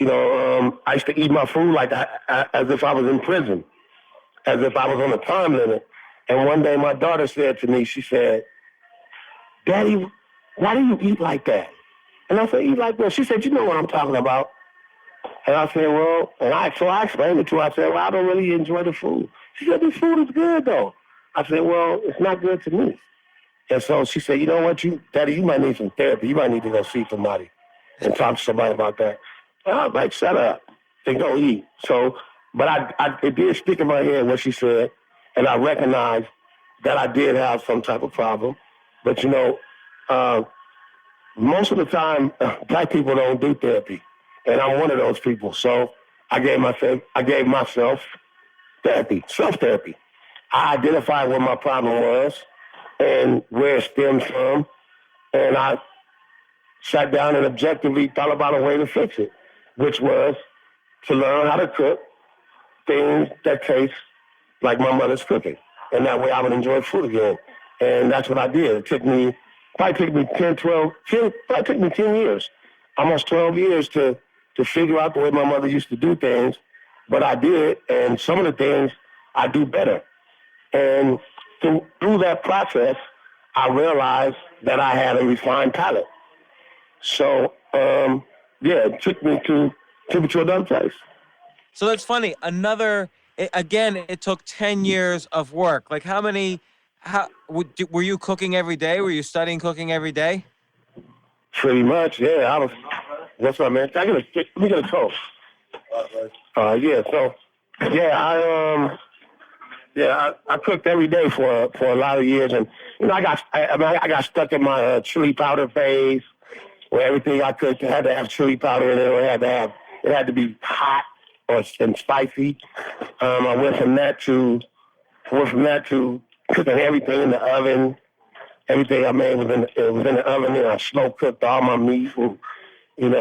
S5: I used to eat my food like as if I was in prison, as if I was on a time limit. And one day my daughter said to me, she said, "Daddy, why do you eat like that?" And I said, "Eat like that?" She said, "You know what I'm talking about." And I said, "Well," so I explained it to her. I said, "Well, I don't really enjoy the food." She said, "The food is good, though." I said, "Well, it's not good to me." And so she said, "You know what, Daddy, you might need some therapy. You might need to go see somebody and talk to somebody about that." And I was like, "Shut up and go eat." So, but it did stick in my head what she said, and I recognized that I did have some type of problem. But, most of the time, black people don't do therapy. And I'm one of those people. So I gave myself therapy, self-therapy. I identified what my problem was and where it stems from. And I sat down and objectively thought about a way to fix it, which was to learn how to cook things that taste like my mother's cooking. And that way I would enjoy food again. And that's what I did. It probably took me 10 years, almost 12 years to figure out the way my mother used to do things, but I did, and some of the things I do better. And through that process, I realized that I had a refined palate. So, it took me to another place.
S1: So that's funny. It took 10 years of work. Like were you cooking every day? Were you studying cooking every day?
S5: Pretty much, yeah. What's up, man? Let me get a toast. I cooked every day for a lot of years, and I got stuck in my chili powder phase, where everything I cooked had to have chili powder in it, or it had to be hot and spicy. I went from that to cooking everything in the oven. Everything I made was in the oven, and I slow cooked all my meat, and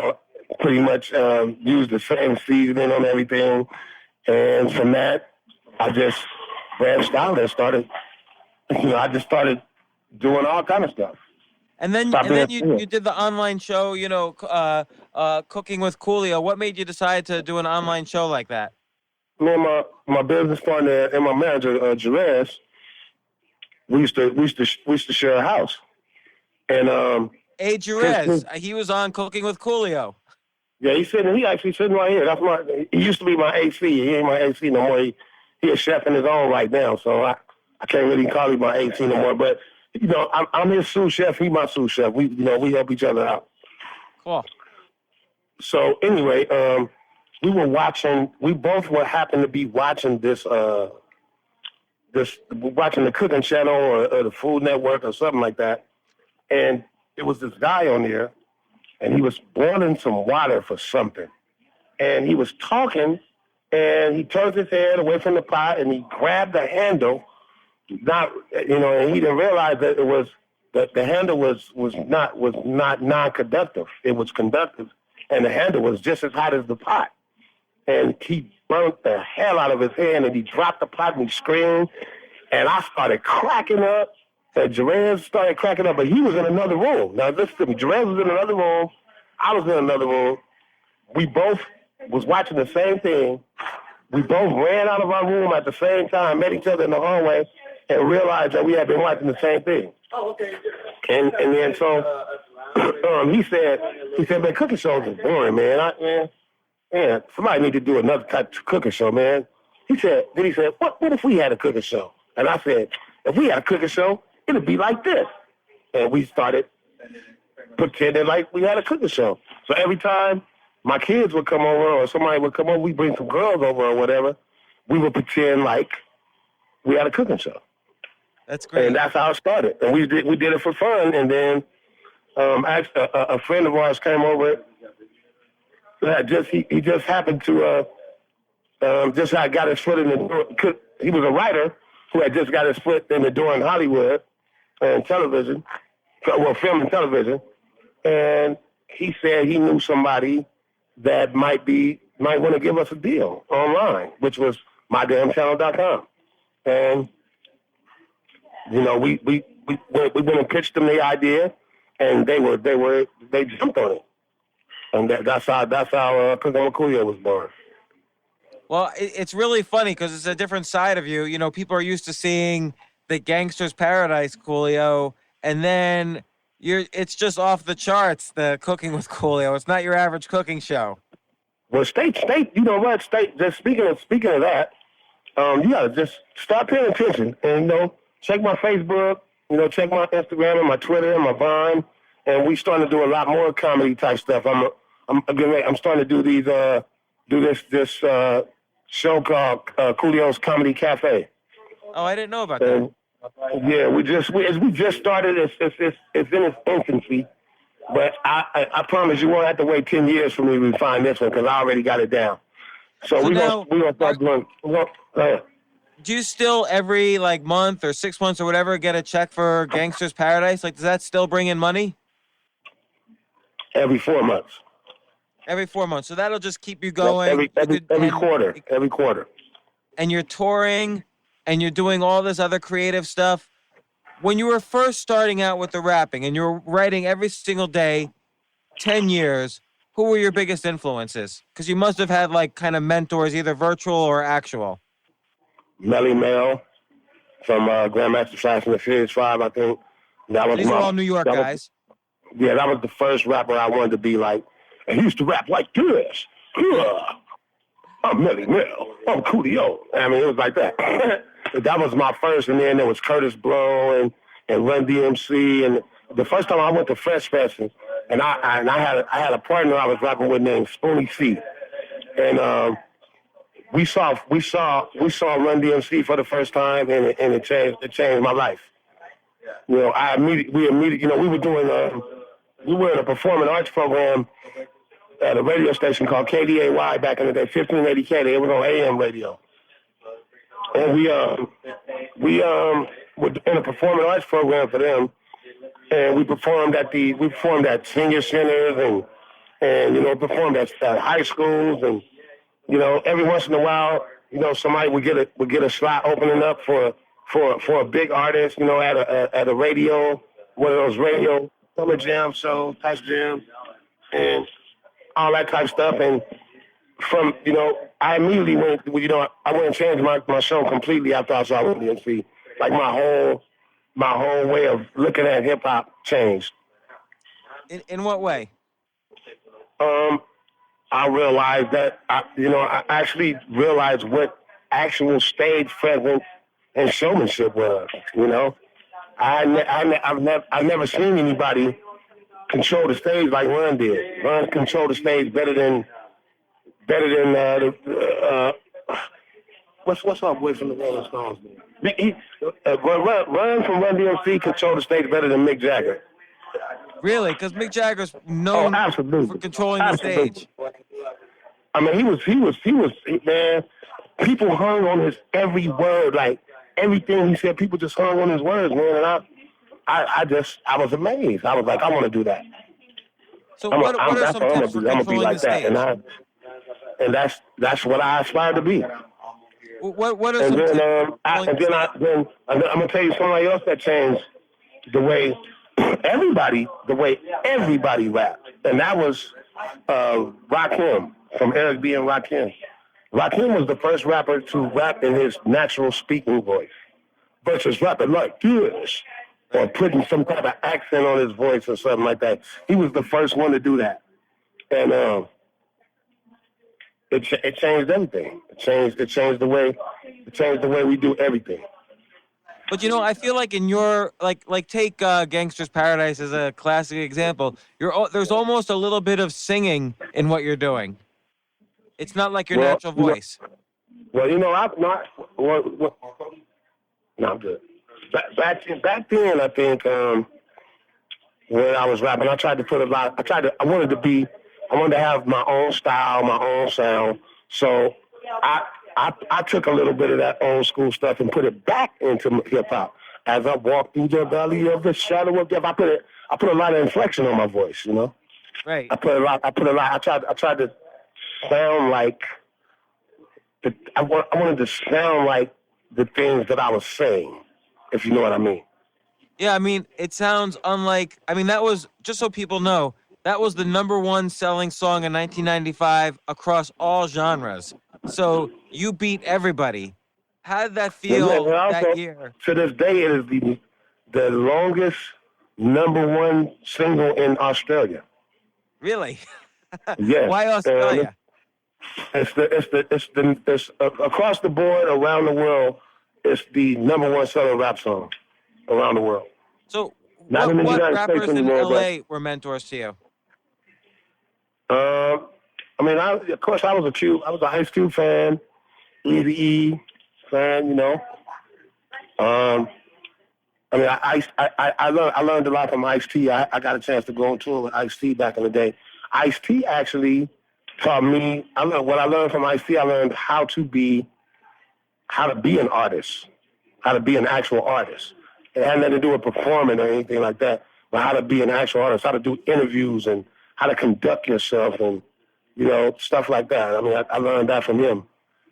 S5: pretty much used the same seasoning on everything. And from that, I just branched out and started. I just started doing all kind of stuff.
S1: And then you did the online show, Cooking with Coolio. What made you decide to do an online show like that?
S5: Me and my business partner and my manager, Jerez, we used to share a house. And
S1: Jerez, he was on Cooking with Coolio.
S5: Yeah, he actually sitting right here. He used to be my AC. He ain't my AC no more. He a chef in his own right now, so I can't really call him my AC no more. But I'm his sous chef. He my sous chef. We help each other out.
S1: Cool.
S5: So anyway, we were watching. We both happened to be watching watching the cooking channel or the Food Network or something like that, and it was this guy on there, and he was boiling some water for something, and he was talking, and he turned his head away from the pot, and he grabbed the handle. And he didn't realize that the handle was not non-conductive. It was conductive, and the handle was just as hot as the pot. and he burnt the hell out of his hand, and he dropped the pot and he screamed, and I started cracking up, and Jerez started cracking up, but he was in another room. Now listen to me, Jerez was in another room, I was in another room. We both was watching the same thing. We both ran out of our room at the same time, met each other in the hallway, and realized that we had been watching the same thing. Oh, okay. And then so he said, man, cooking shows is boring, man. Man, somebody need to do another type of cooking show, man. He said, what if we had a cooking show? And I said, if we had a cooking show, it'd be like this. And we started pretending like we had a cooking show. So every time my kids would come over or somebody would come over, we bring some girls over or whatever, we would pretend like we had a cooking show.
S1: That's great.
S5: And that's how it started. And we did it for fun. And then a friend of ours came over. He just happened to just got his foot in the door. He was a writer who had just got his foot in the door in Hollywood and television, well, film and television. And he said he knew somebody that might want to give us a deal online, which was mydamnchannel.com. And you know, we went and pitched them the idea, and they jumped on it, and that's how Cooking with Coolio was born.
S1: Well, it's really funny because it's a different side of you. You know, people are used to seeing the Gangster's Paradise Coolio, and then it's just off the charts. The Cooking with Coolio. It's not your average cooking show.
S5: Well, state. You know what? State. Just speaking of that, you gotta just start paying attention, and check my Facebook, check my Instagram and my Twitter and my Vine, and we starting to do a lot more comedy type stuff. I'm starting to do this show called Coolio's Comedy Cafe.
S1: Oh, I didn't know about that.
S5: Yeah, we just started. It's in its infancy, but I promise you won't have to wait 10 years for me to find this one because I already got it down. So we're gonna start doing.
S1: Do you still every month or 6 months or whatever get a check for Gangster's Paradise? Does that still bring in money?
S5: Every 4 months.
S1: Every 4 months. So that'll just keep you going.
S5: Every quarter.
S1: And you're touring and you're doing all this other creative stuff. When you were first starting out with the rapping and you were writing every single day, 10 years, who were your biggest influences? Because you must have had kind of mentors, either virtual or actual. Melly Mel
S5: from Grandmaster Flash and the Furious 5, I think.
S1: These are all New York guys.
S5: That was the first rapper I wanted to be like. And he used to rap like this. I'm Melly Mel. I'm Coolio. I mean, it was like that. That was my first. And then there was Curtis Blow and Run DMC. And the first time I went to Fresh Fest, and I had a partner I was rapping with named Spoonie C. And we saw Run DMC for the first time, and it changed my life. We were in a performing arts program at a radio station called KDAY back in the day, 1580 KD. It was on AM radio, and we were in a performing arts program for them, and we performed at senior centers and performed at high schools and. Every once in a while, somebody would get a slot opening up for a big artist, at a radio, one of those radio summer jam shows, type jam, and all that type of stuff. And from I immediately went, I went and changed my show completely after I saw Run DMC. Like my whole way of looking at hip hop changed.
S1: In what way?
S5: I realized that I actually realized what actual stage presence and showmanship was. I've never seen anybody control the stage like Run did. Run controlled the stage better than what's our boy from the Rolling Stones? Run from Run DMC controlled the stage better than Mick Jagger.
S1: Really? Because Mick Jagger's known for controlling the stage.
S5: I mean, he was, man, people hung on his every word, like everything he said, people just hung on his words, man. And I was amazed. I was like, I want to do that.
S1: So what are some tips for controlling the stage?
S5: and that's what I aspire to be.
S1: What are
S5: And
S1: some
S5: then I'm gonna tell you somebody else that changed the way everybody rapped, and that was Rakim from Eric B and Rakim. Rakim was the first rapper to rap in his natural speaking voice versus rapping like this or putting some kind of accent on his voice or something like that. He was the first one to do that, and it changed everything. It changed the way we do everything.
S1: But I feel like in your like take Gangsta's Paradise as a classic example. There's almost a little bit of singing in what you're doing. It's not like your natural voice.
S5: I'm not. No, I'm good. Back then, I think when I was rapping, I tried to put a lot. I wanted to have my own style, my own sound. So I took a little bit of that old school stuff and put it back into hip hop. As I walk through the valley of the shadow of death, I put a lot of inflection on my voice.
S1: Right.
S5: I tried to sound like I wanted to sound like the things that I was saying, if you know what I mean.
S1: Yeah, I mean, it sounds unlike. I mean, that was, just so people know, that was the #1 selling song in 1995 across all genres. So you beat everybody. How did that feel that year?
S5: To this day, it is the longest #1 single in Australia.
S1: Really?
S5: Yes.
S1: Why Australia?
S5: It's across the board around the world. It's the #1 selling rap song around the world.
S1: So
S5: Not in the
S1: what
S5: United
S1: rappers
S5: States
S1: in
S5: anymore,
S1: LA were mentors to you?
S5: I mean, of course, I was an Ice Cube fan, Eazy-E fan, I mean, I learned a lot from Ice-T. I got a chance to go on tour with Ice-T back in the day. Ice-T actually taught me. What I learned from Ice-T. I learned how to be an artist, how to be an actual artist. It had nothing to do with performing or anything like that, but how to be an actual artist, how to do interviews and how to conduct yourself and stuff like that. I mean, I learned that from him.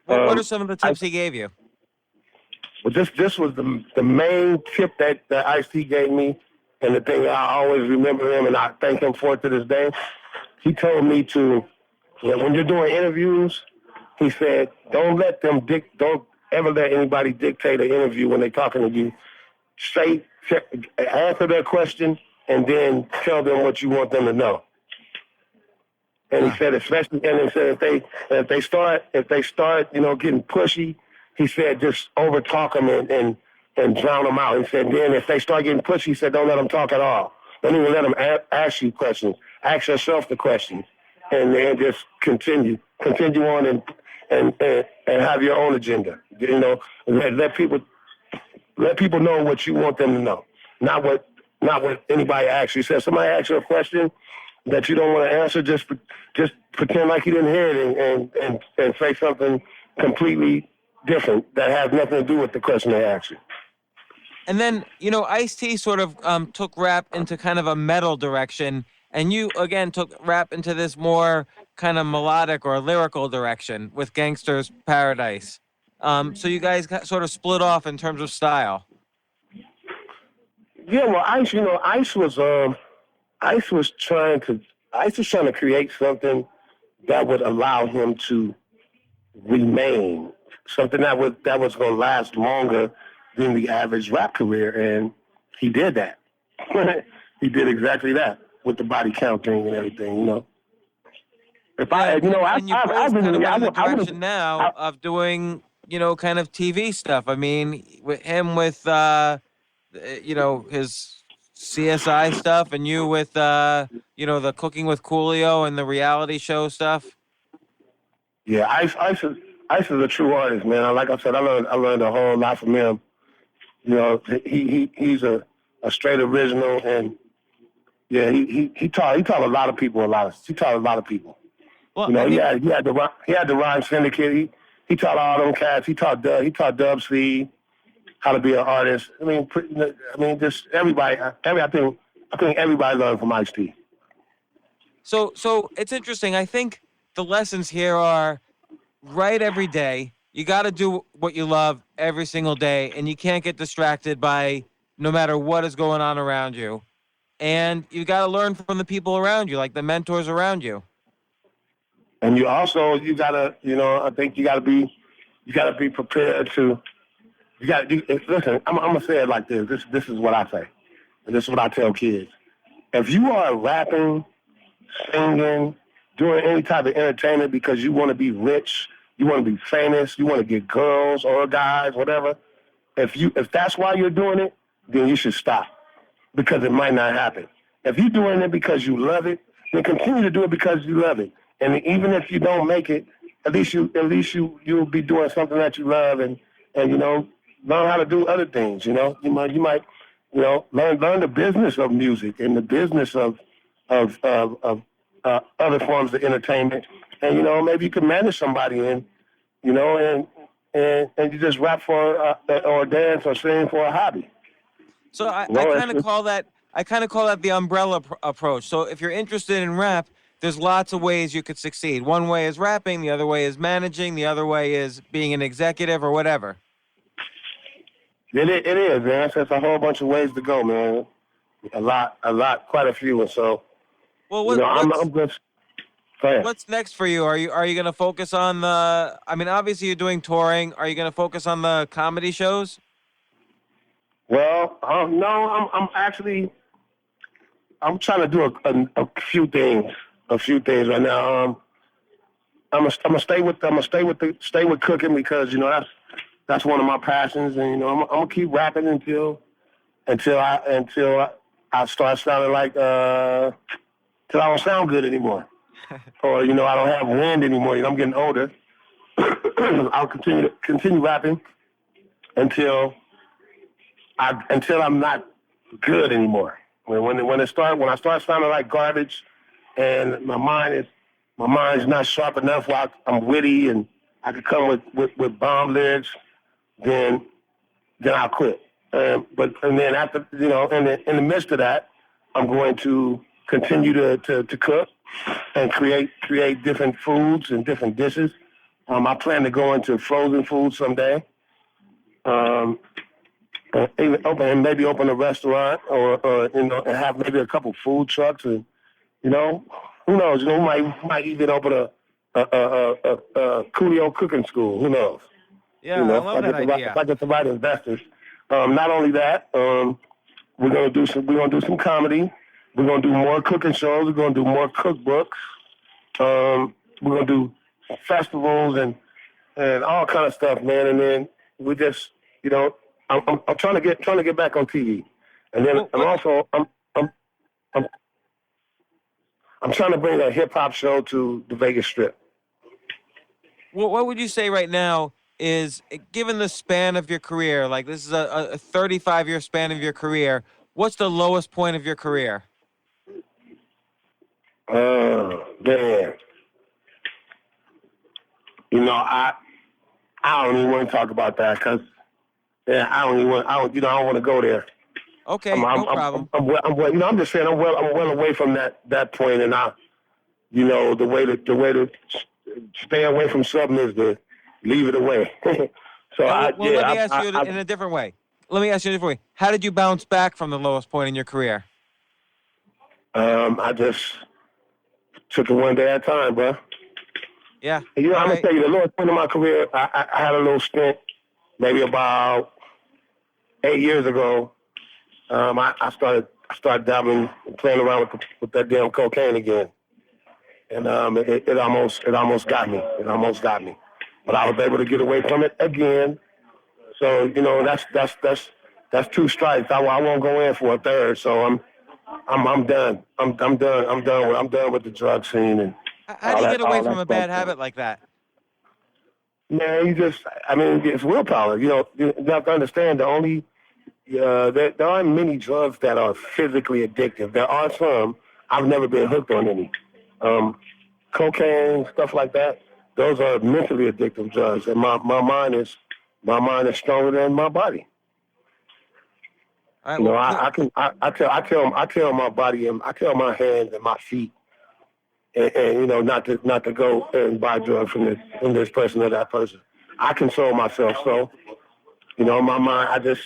S1: What are some of the tips he gave you?
S5: Well, this was the main tip that Ice-T gave me, and the thing that I always remember him, and I thank him for it to this day. He told me when you're doing interviews, he said, don't ever let anybody dictate an interview when they're talking to you. Answer their question, and then tell them what you want them to know. And he said, if they start, getting pushy, he said, just over talk them and drown them out. He said, then if they start getting pushy, he said, don't let them talk at all. Don't even let them ask you questions. Ask yourself the question, and then just continue on and have your own agenda. Let people know what you want them to know, not what anybody asks you. Says somebody asks you a question that you don't want to answer, just pretend like you didn't hear it and say something completely different that has nothing to do with the question they asked you.
S1: And then, Ice-T sort of took rap into kind of a metal direction, and you, again, took rap into this more kind of melodic or lyrical direction with Gangsta's Paradise. So you guys sort of split off in terms of style.
S5: Yeah, well, Ice was trying to create something that would allow him to remain, something that was going to last longer than the average rap career, and he did that. He did exactly that with the body count thing and everything, If
S1: I've been in the direction now of doing, kind of TV stuff. I mean, with him with his CSI stuff, and you with the Cooking with Coolio and the reality show stuff.
S5: Yeah, Ice is a true artist, man. Like I said, I learned a whole lot from him. He's a straight original, and yeah, he taught a lot of people a lot. He taught a lot of people.
S1: Well,
S5: he had the Rhyme Syndicate. He taught all them cats. He taught Dub C how to be an artist. I mean, just everybody. I think everybody learned from Ice-T.
S1: So it's interesting. I think the lessons here are write every day. You got to do what you love every single day, and you can't get distracted by no matter what is going on around you. And you got to learn from the people around you, like the mentors around you.
S5: And you gotta, I think you gotta be prepared to. Listen. I'm gonna say it like this. This is what I say, and this is what I tell kids. If you are rapping, singing, doing any type of entertainment because you want to be rich, you want to be famous, you want to get girls or guys, whatever. If that's why you're doing it, then you should stop, because it might not happen. If you're doing it because you love it, then continue to do it because you love it. And even if you don't make it, at least you'll be doing something that you love, and learn how to do other things. You might learn the business of music and the business of other forms of entertainment, and maybe you can manage somebody, and you just rap for or dance or sing for a hobby.
S1: So I kind of call that the umbrella approach. So if you're interested in rap, there's lots of ways you could succeed. One way is rapping, the other way is managing, the other way is being an executive or whatever.
S5: It is, man. There's a whole bunch of ways to go, man. A lot, quite a few. And so, I'm just. Go ahead.
S1: What's next for you? Are you going to focus on obviously you're doing touring. Are you going to focus on the comedy shows?
S5: Well, no, I'm trying to do a few things. Right now. I'm gonna stay with cooking, because that's one of my passions, and I'm gonna keep rapping until I start sounding like till I don't sound good anymore, or I don't have wind anymore. I'm getting older. I'll continue rapping until I'm not good anymore. When I start sounding like garbage, and my mind is not sharp enough while I'm witty and I can come with bomb lyrics, then I'll quit. But then after, in the midst of that, I'm going to continue to cook and create different foods and different dishes. I plan to go into frozen food someday. Maybe open a restaurant, or and have maybe a couple food trucks, and who knows? Might even open a Coolio cooking school. Who knows?
S1: Yeah, I love that idea.
S5: If I get the right investors. Not only that, we're gonna do some comedy. We're gonna do more cooking shows. We're gonna do more cookbooks. We're gonna do festivals and all kind of stuff, man. And then we just, I'm trying to get back on TV. And then I'm trying to bring a hip hop show to the Vegas Strip.
S1: Well, what would you say right now is, given the span of your career, like this is a 35-year span of your career, what's the lowest point of your career?
S5: Man. I don't even want to talk about that, because I don't want to go there.
S1: Okay, no problem.
S5: I'm just saying I'm well away from that point, and the way to stay away from something is to leave it away. So
S1: let me ask you in a different way. How did you bounce back from the lowest point in your career?
S5: I just took it one day at a time, bro.
S1: Yeah.
S5: I'm gonna tell you, the lowest point of my career, I had a little stint, maybe about 8 years ago. I started dabbling, playing around with that damn cocaine again, and it almost got me. But I was able to get away from it again. So that's two strikes. I won't go in for a third. So I'm done. I'm done with the drug scene. And
S1: how do you get away from a bad habit like that?
S5: Man, it's willpower. You have to understand, there aren't many drugs that are physically addictive. There are some. I've never been hooked on any. Cocaine, stuff like that. Those are mentally addictive drugs, and my mind is stronger than my body.
S1: All right,
S5: I tell my body, and I tell my hands and my feet and not to go and buy drugs from this person or that person. I control myself, so my mind. I just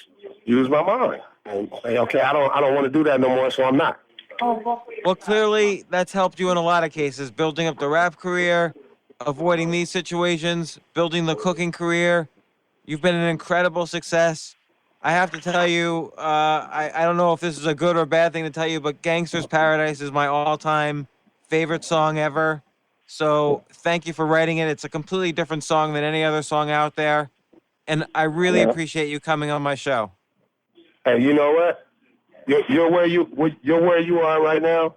S5: use my mind and say, okay, I don't want to do that no more, so I'm not.
S1: Well, clearly that's helped you in a lot of cases, building up the rap career, avoiding these situations, building the cooking career. You've been an incredible success. I have to tell you, I don't know if this is a good or bad thing to tell you, but Gangsta's Paradise is my all-time favorite song ever. So thank you for writing it. It's a completely different song than any other song out there. And I really appreciate you coming on my show.
S5: Hey, you know what? You're where you are right now,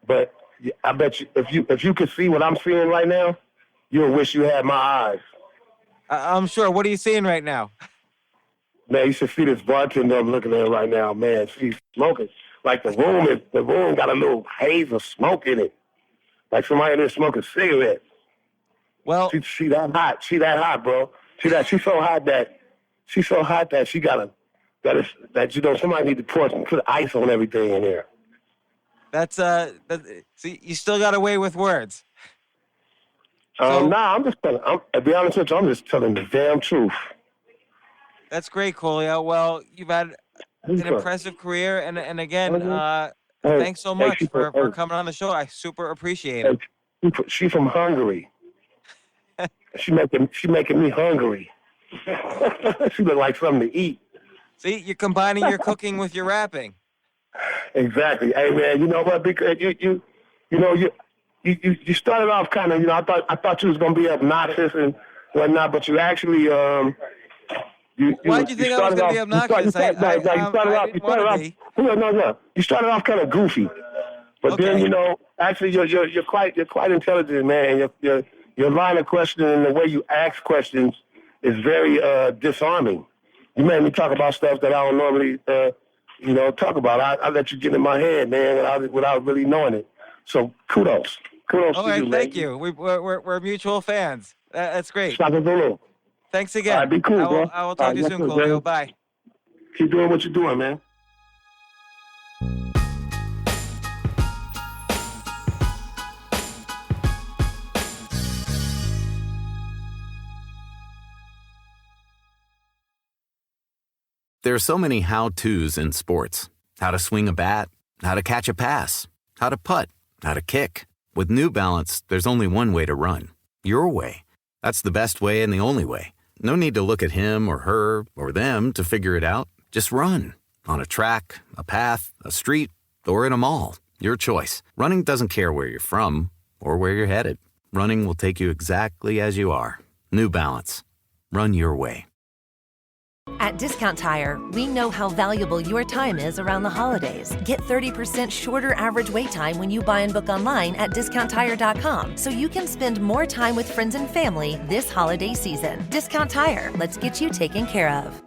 S5: but I bet you if you could see what I'm seeing right now, you'll wish you had my eyes.
S1: I'm sure. What are you seeing right now?
S5: Man, you should see this bartender I'm looking at right now, man. She's smoking. Like the room got a little haze of smoke in it. Like somebody in there smoking cigarettes.
S1: Well,
S5: she that hot. She that hot, bro. She's so hot that she got somebody need to put ice on everything in there.
S1: See, you still got away with words.
S5: I'm to be honest with you, I'm just telling the damn truth.
S1: That's great, Coolio. Well, you've had an impressive career, and again, thanks so much for coming on the show. I super appreciate it.
S5: She's from Hungary. She making me hungry. She look like something to eat.
S1: See, you're combining your cooking with your rapping.
S5: Exactly. Hey man, you know what? Because you started off kind of, I thought you was gonna be obnoxious and whatnot, but you actually
S1: Why'd you think I was gonna be obnoxious?
S5: You started off kind of goofy, but then actually you're quite intelligent, man. Your line of questioning and the way you ask questions is very disarming. You made me talk about stuff that I don't normally talk about. I let you get in my head, man, without really knowing it. So kudos to you, man.
S1: Thank you. We're mutual fans. That's great. Thanks again.
S5: All right, be cool, bro.
S1: I will talk to you soon, Coolio. Bye.
S5: Keep doing what you're doing, man.
S6: There are so many how-tos in sports. How to swing a bat, how to catch a pass, how to putt, how to kick. With New Balance, there's only one way to run. Your way. That's the best way and the only way. No need to look at him or her or them to figure it out. Just run. On a track, a path, a street, or in a mall. Your choice. Running doesn't care where you're from or where you're headed. Running will take you exactly as you are. New Balance. Run your way.
S7: At Discount Tire, we know how valuable your time is around the holidays. Get 30% shorter average wait time when you buy and book online at DiscountTire.com, so you can spend more time with friends and family this holiday season. Discount Tire, let's get you taken care of.